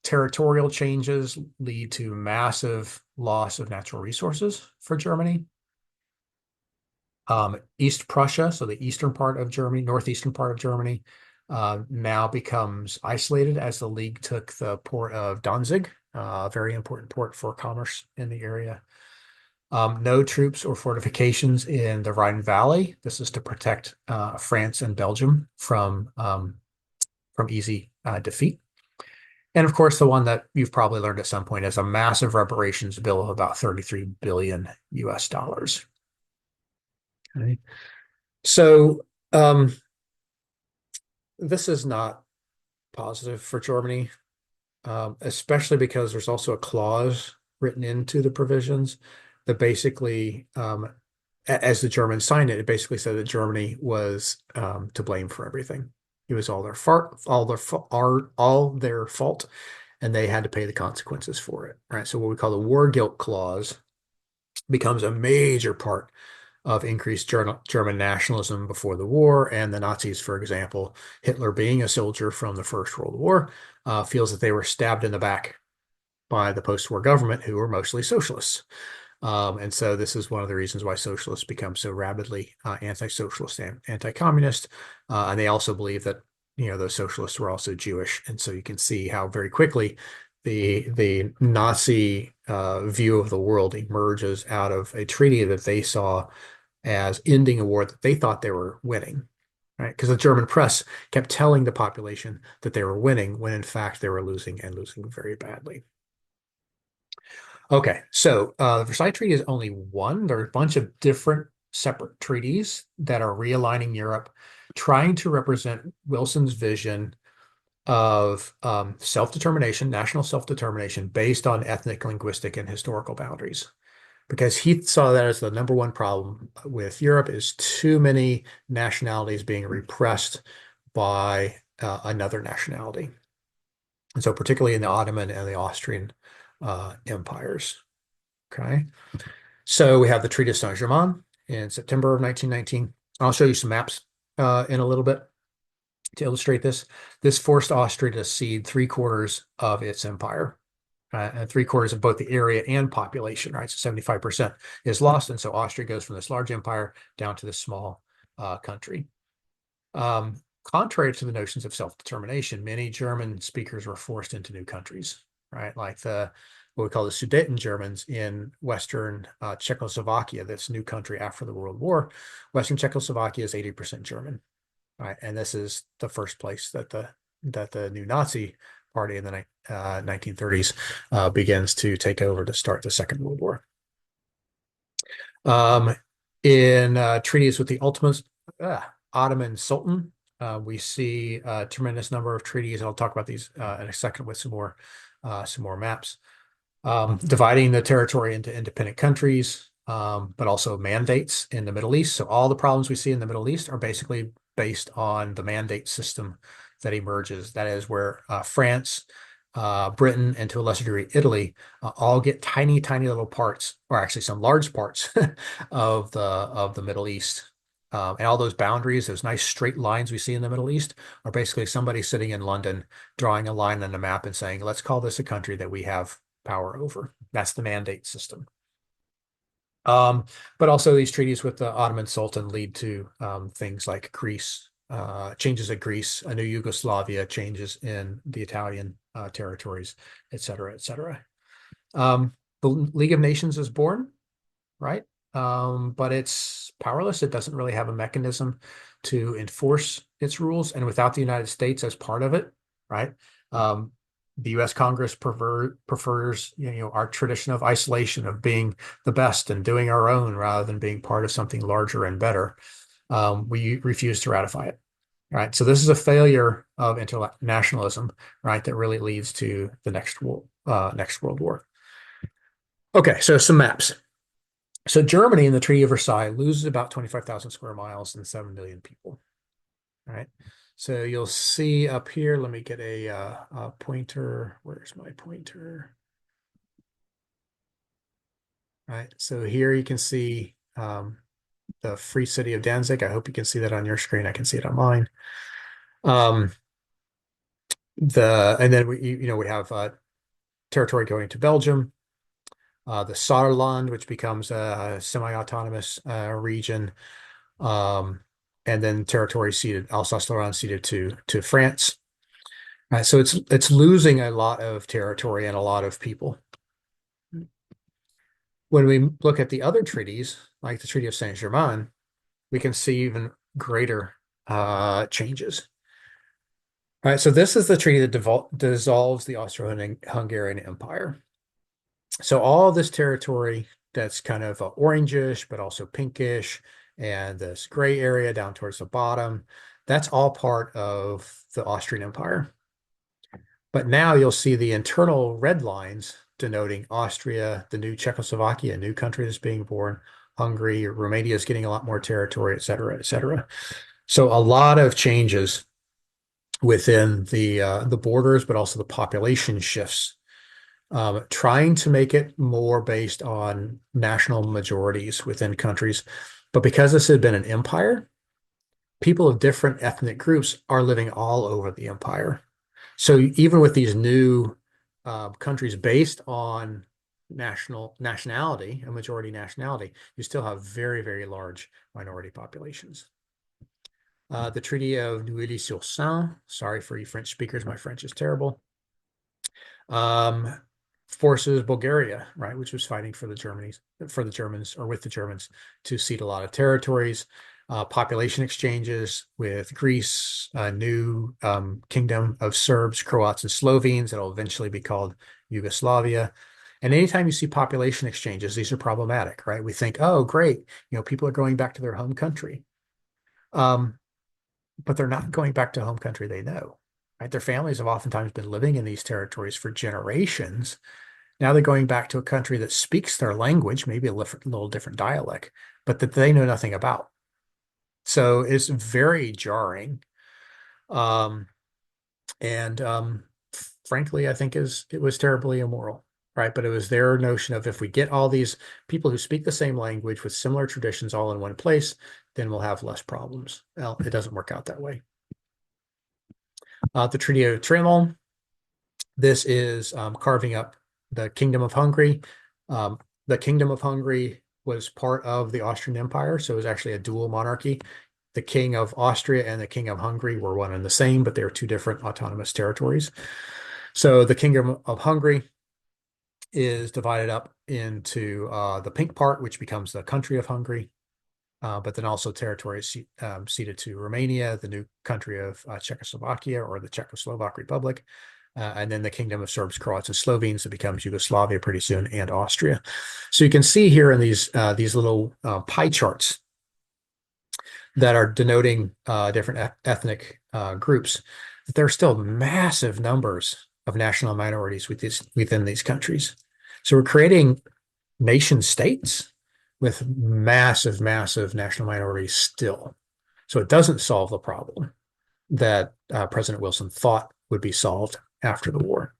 Territorial changes lead to massive loss of natural resources for Germany. East Prussia, so the eastern part of Germany, northeastern part of Germany, now becomes isolated as the League took the port of Danzig, a very important port for commerce in the area. No troops or fortifications in the Rhine Valley. This is to protect France and Belgium from easy defeat. And of course, the one that you've probably learned at some point is a massive reparations bill of about 33 billion US dollars. Okay. So this is not positive for Germany, especially because there's also a clause written into the provisions that basically as the Germans signed it, it basically said that Germany was to blame for everything. It was all their fault, and they had to pay the consequences for it. Right. So what we call the war guilt clause becomes a major part of increased German nationalism before the war. And the Nazis, for example, Hitler being a soldier from the First World War, feels that they were stabbed in the back by the post-war government, who were mostly socialists. And so this is one of the reasons why socialists become so rabidly anti-socialist and anti-communist. And they also believe that, those socialists were also Jewish. And so you can see how very quickly the Nazi view of the world emerges out of a treaty that they saw as ending a war that they thought they were winning. Right? Because the German press kept telling the population that they were winning when in fact they were losing and losing very badly. Okay, so the Versailles Treaty is only one. There are a bunch of different separate treaties that are realigning Europe, trying to represent Wilson's vision of self-determination, national self-determination based on ethnic, linguistic, and historical boundaries. Because he saw that as the number one problem with Europe is too many nationalities being repressed by another nationality. And so particularly in the Ottoman and the Austrian empires. Okay. So we have the Treaty of Saint-Germain in September of 1919. I'll show you some maps in a little bit to illustrate this. This forced Austria to cede 3/4 of its empire, and 3/4 of both the area and population, right? So 75% is lost. And so Austria goes from this large empire down to this small country. Contrary to the notions of self-determination, many German speakers were forced into new countries, right? Like what we call the Sudeten Germans in Western Czechoslovakia, this new country after the World War. Western Czechoslovakia is 80% German, right? And this is the first place that the new Nazi party in the 1930s begins to take over to start the Second World War. In treaties with the Ottoman Sultan, we see a tremendous number of treaties. I'll talk about these in a second with some more maps. Dividing the territory into independent countries, but also mandates in the Middle East. So all the problems we see in the Middle East are basically based on the mandate system that emerges. That is where France, Britain, and to a lesser degree, Italy, all get tiny, tiny little parts, or actually some large parts of the Middle East. And all those boundaries, those nice straight lines we see in the Middle East, are basically somebody sitting in London drawing a line on a map and saying, let's call this a country that we have power over. That's the mandate system. But also these treaties with the Ottoman Sultan lead to things like Greece, changes in Greece, a new Yugoslavia, changes in the Italian territories, et cetera, et cetera. The League of Nations is born, right? But it's powerless. It doesn't really have a mechanism to enforce its rules. And without the United States as part of it, right? Um, the U.S. Congress prefers, our tradition of isolation, of being the best and doing our own rather than being part of something larger and better. We refuse to ratify it, right? So this is a failure of internationalism, right? That really leads to the next World War. Okay, so some maps. So Germany in the Treaty of Versailles loses about 25,000 square miles and 7 million people. All right. So you'll see up here, let me get a pointer. Where's my pointer? All right. So here you can see the free city of Danzig. I hope you can see that on your screen. I can see it on mine. Um, and then we have territory going to Belgium, the Saarland, which becomes a semi-autonomous region. And then territory ceded, Alsace-Lorraine ceded to France. So it's losing a lot of territory and a lot of people. When we look at the other treaties, like the Treaty of Saint-Germain, we can see even greater changes. All right, so this is the treaty that dissolves the Austro-Hungarian Empire. So all this territory that's kind of orangish, but also pinkish, and this gray area down towards the bottom, that's all part of the Austrian Empire. But now you'll see the internal red lines denoting Austria, the new Czechoslovakia, a new country that's being born, Hungary, Romania is getting a lot more territory, et cetera, et cetera. So a lot of changes within the borders, but also the population shifts, trying to make it more based on national majorities within countries. But because this had been an empire, people of different ethnic groups are living all over the empire. So even with these new countries based on nationality, a majority nationality, you still have very, very large minority populations. The Treaty of Neuilly-sur-Seine, sorry for you French speakers, my French is terrible, forces Bulgaria, right, which was fighting for the Germans, or with the Germans, to cede a lot of territories. Population exchanges with Greece, a new kingdom of Serbs, Croats, and Slovenes that will eventually be called Yugoslavia. And anytime you see population exchanges, these are problematic, right? We think, oh, great, people are going back to their home country. But they're not going back to home country they know, right? Their families have oftentimes been living in these territories for generations. Now they're going back to a country that speaks their language, maybe a little different dialect, but that they know nothing about. So it's very jarring. Um, and frankly, I think it was terribly immoral, right? But it was their notion of, if we get all these people who speak the same language with similar traditions all in one place, then we'll have less problems. Well, it doesn't work out that way. The Treaty of Trianon, this is carving up the Kingdom of Hungary. The Kingdom of Hungary was part of the Austrian Empire, so it was actually a dual monarchy. The King of Austria and the King of Hungary were one and the same, but they were two different autonomous territories. So the Kingdom of Hungary is divided up into the pink part, which becomes the country of Hungary, but then also territories ceded to Romania, the new country of Czechoslovakia, or the Czechoslovak Republic, and then the Kingdom of Serbs, Croats, and Slovenes that becomes Yugoslavia pretty soon, and Austria. So you can see here in these little pie charts that are denoting different ethnic groups, that there are still massive numbers of national minorities within these countries. So we're creating nation states with massive, massive national minorities still. So it doesn't solve the problem that President Wilson thought would be solved after the war.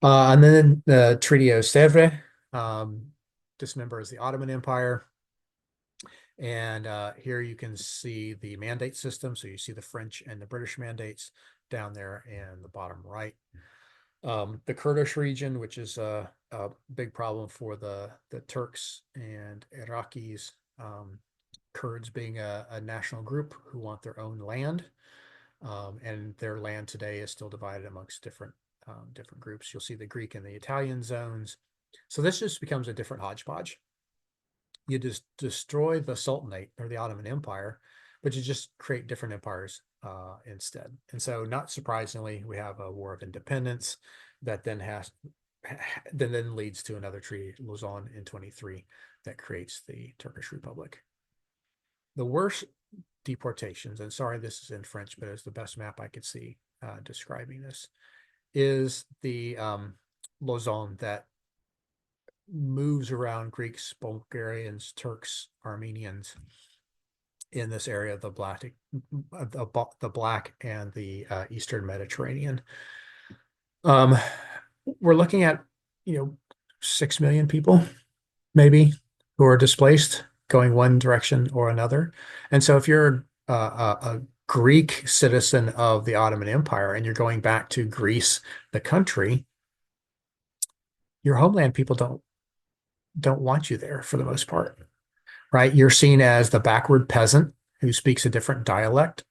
And then the Treaty of Sèvres dismembers the Ottoman Empire. And here you can see the mandate system. So you see the French and the British mandates down there in the bottom right. The Kurdish region, which is a big problem for the Turks and Iraqis, Kurds being a national group who want their own land, and their land today is still divided amongst different groups. You'll see the Greek and the Italian zones. So this just becomes a different hodgepodge. You just destroy the Sultanate or the Ottoman Empire, but you just create different empires instead. And so, not surprisingly, we have a war of independence that then leads to another treaty, Lausanne in 23, that creates the Turkish Republic. The worst deportations, and sorry, this is in French, but it's the best map I could see describing this, is the Lausanne that moves around Greeks, Bulgarians, Turks, Armenians in this area of the Black and the Eastern Mediterranean. We're looking at 6 million people maybe who are displaced going one direction or another. And so if you're a Greek citizen of the Ottoman Empire and you're going back to Greece, the country, your homeland people don't want you there for the most part, right? You're seen as the backward peasant who speaks a different dialect,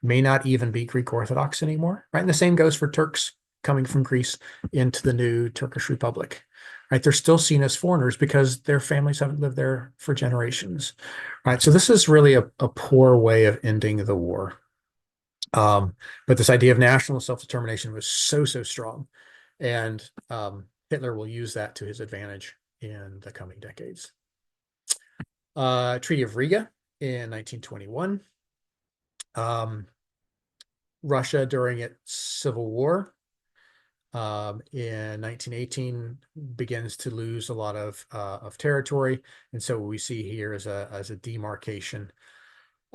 may not even be Greek Orthodox anymore, right? And the same goes for Turks coming from Greece into the new Turkish Republic, right? They're still seen as foreigners because their families haven't lived there for generations, right? So this is really a poor way of ending the war. But this idea of national self-determination was so strong, and Hitler will use that to his advantage in the coming decades. Treaty of Riga in 1921. Russia during its civil war in 1918 begins to lose a lot of territory, and so what we see here is a demarcation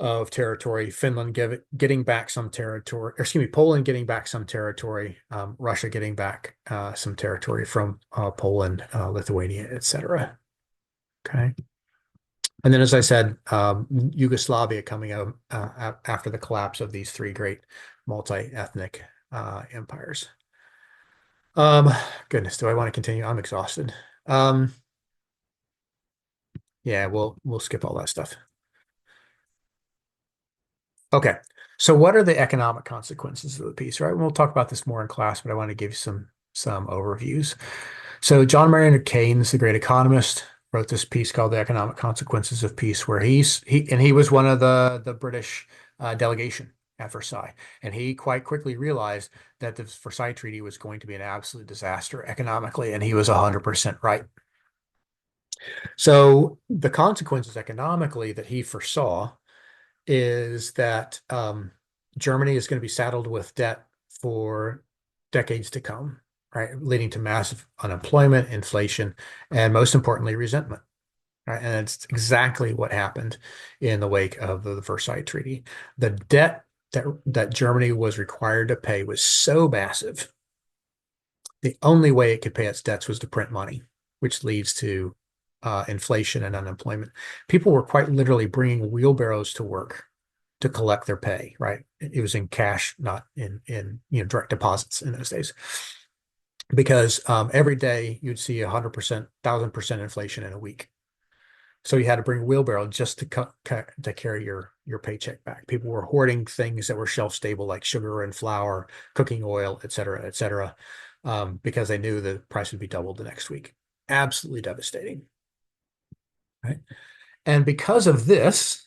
of territory. Finland getting back some territory, or excuse me, Poland getting back some territory, Russia getting back some territory from Poland, Lithuania, etc. Okay. And then, as I said, Yugoslavia coming out after the collapse of these three great multi-ethnic empires. Goodness, do I want to continue? I'm exhausted. Yeah, we'll skip all that stuff. Okay. So what are the economic consequences of the peace, right? We'll talk about this more in class, but I want to give you some overviews. So John Maynard Keynes, the great economist, wrote this piece called "The Economic Consequences of Peace," where he was one of the British delegation at Versailles, and he quite quickly realized that the Versailles Treaty was going to be an absolute disaster economically, and he was 100% right. So the consequences economically that he foresaw is that Germany is going to be saddled with debt for decades to come, right? Leading to massive unemployment, inflation, and most importantly, resentment. Right? And it's exactly what happened in the wake of the Versailles Treaty. The debt that Germany was required to pay was so massive, the only way it could pay its debts was to print money, which leads to inflation and unemployment. People were quite literally bringing wheelbarrows to work to collect their pay, right? It was in cash, not in direct deposits in those days. Because every day you'd see 100%, 1,000% inflation in a week. So you had to bring a wheelbarrow just to carry your paycheck back. People were hoarding things that were shelf stable, like sugar and flour, cooking oil, et cetera, because they knew the price would be doubled the next week. Absolutely devastating, right? And because of this,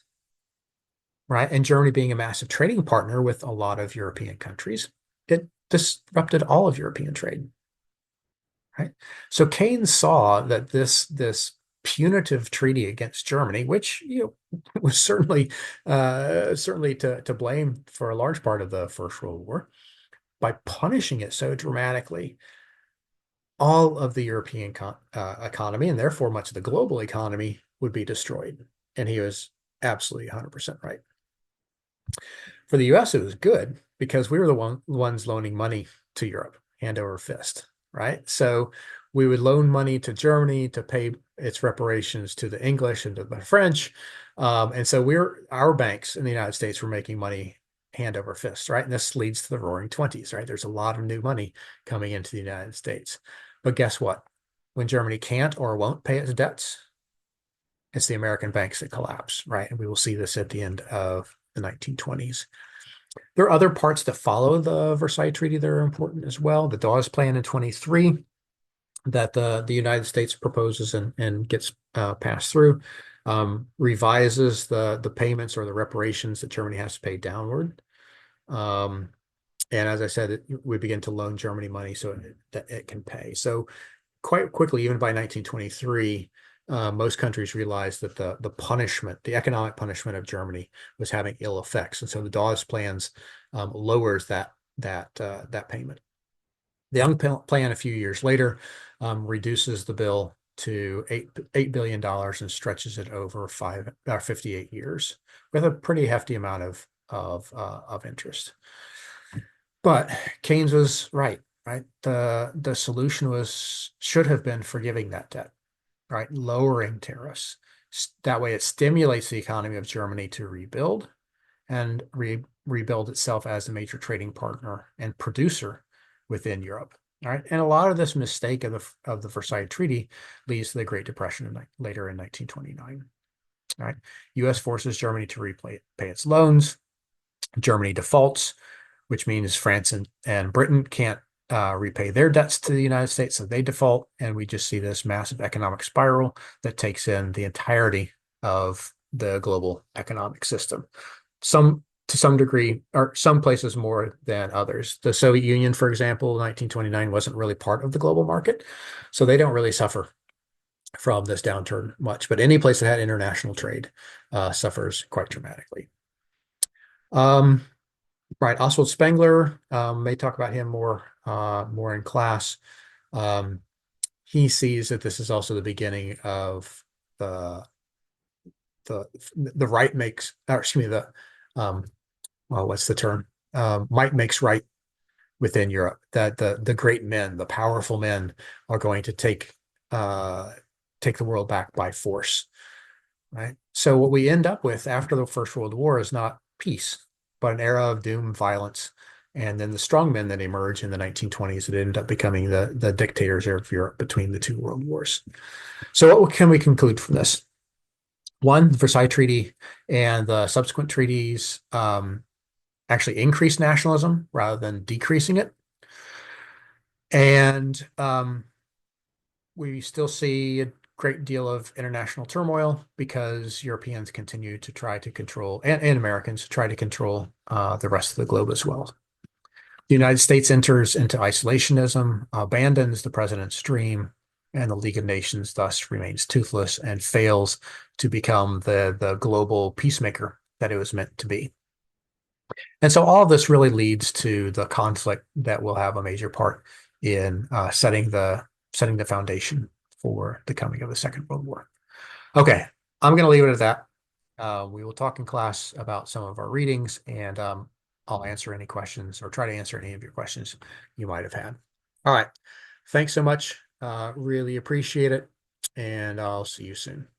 right, and Germany being a massive trading partner with a lot of European countries, it disrupted all of European trade, right? So Keynes saw that this punitive treaty against Germany, which was certainly to blame for a large part of the First World War, by punishing it so dramatically, all of the European economy and therefore much of the global economy would be destroyed. And he was absolutely 100% right. For the US, it was good because we were the ones loaning money to Europe, hand over fist, right? So we would loan money to Germany to pay its reparations to the English and to the French. And so our banks in the United States were making money hand over fist, right? And this leads to the Roaring 20s, right? There's a lot of new money coming into the United States. But guess what? When Germany can't or won't pay its debts, it's the American banks that collapse, right? And we will see this at the end of the 1920s. There are other parts that follow the Versailles Treaty that are important as well. The Dawes Plan in 23 that the United States proposes and gets passed through revises the payments or the reparations that Germany has to pay downward. Um, and as I said, we begin to loan Germany money so that it can pay. So quite quickly, even by 1923, most countries realized that the punishment, the economic punishment of Germany, was having ill effects, and so the Dawes plans lowers that payment. The Young Plan a few years later reduces the bill to $8 billion and stretches it over 58 years with a pretty hefty amount of interest. But Keynes was right, right? The solution should have been forgiving that debt, right? Lowering tariffs. That way it stimulates the economy of Germany to rebuild and rebuild itself as a major trading partner and producer within Europe. All right. And a lot of this mistake of the Versailles Treaty leads to the Great Depression later in 1929. All right. US forces Germany to repay its loans. Germany defaults, which means France and Britain can't repay their debts to the United States, so they default. And we just see this massive economic spiral that takes in the entirety of the global economic system. To some degree, or some places more than others. The Soviet Union, for example, 1929 wasn't really part of the global market, so they don't really suffer from this downturn much. But any place that had international trade suffers quite dramatically. Um, right, Oswald Spengler may talk about him more in class. Um, he sees that this is also the beginning of the the right makes, or excuse me, the well, what's the term? Might makes right within Europe. That the great men, the powerful men, are going to take the world back by force, right? So what we end up with after the First World War is not peace, but an era of doom, violence, and then the strong men that emerge in the 1920s that end up becoming the dictators of Europe between the two world wars. So what can we conclude from this? One, the Versailles Treaty and the subsequent treaties actually increased nationalism rather than decreasing it. And we still see a great deal of international turmoil because Europeans continue to try to control, and Americans try to control the rest of the globe as well. The United States enters into isolationism, abandons the president's dream, and the League of Nations thus remains toothless and fails to become the global peacemaker that it was meant to be. And so all of this really leads to the conflict that will have a major part in setting the foundation for the coming of the Second World War. Okay, I'm going to leave it at that. We will talk in class about some of our readings, and I'll answer any questions or try to answer any of your questions you might have had. All right. Thanks so much. Really appreciate it, and I'll see you soon.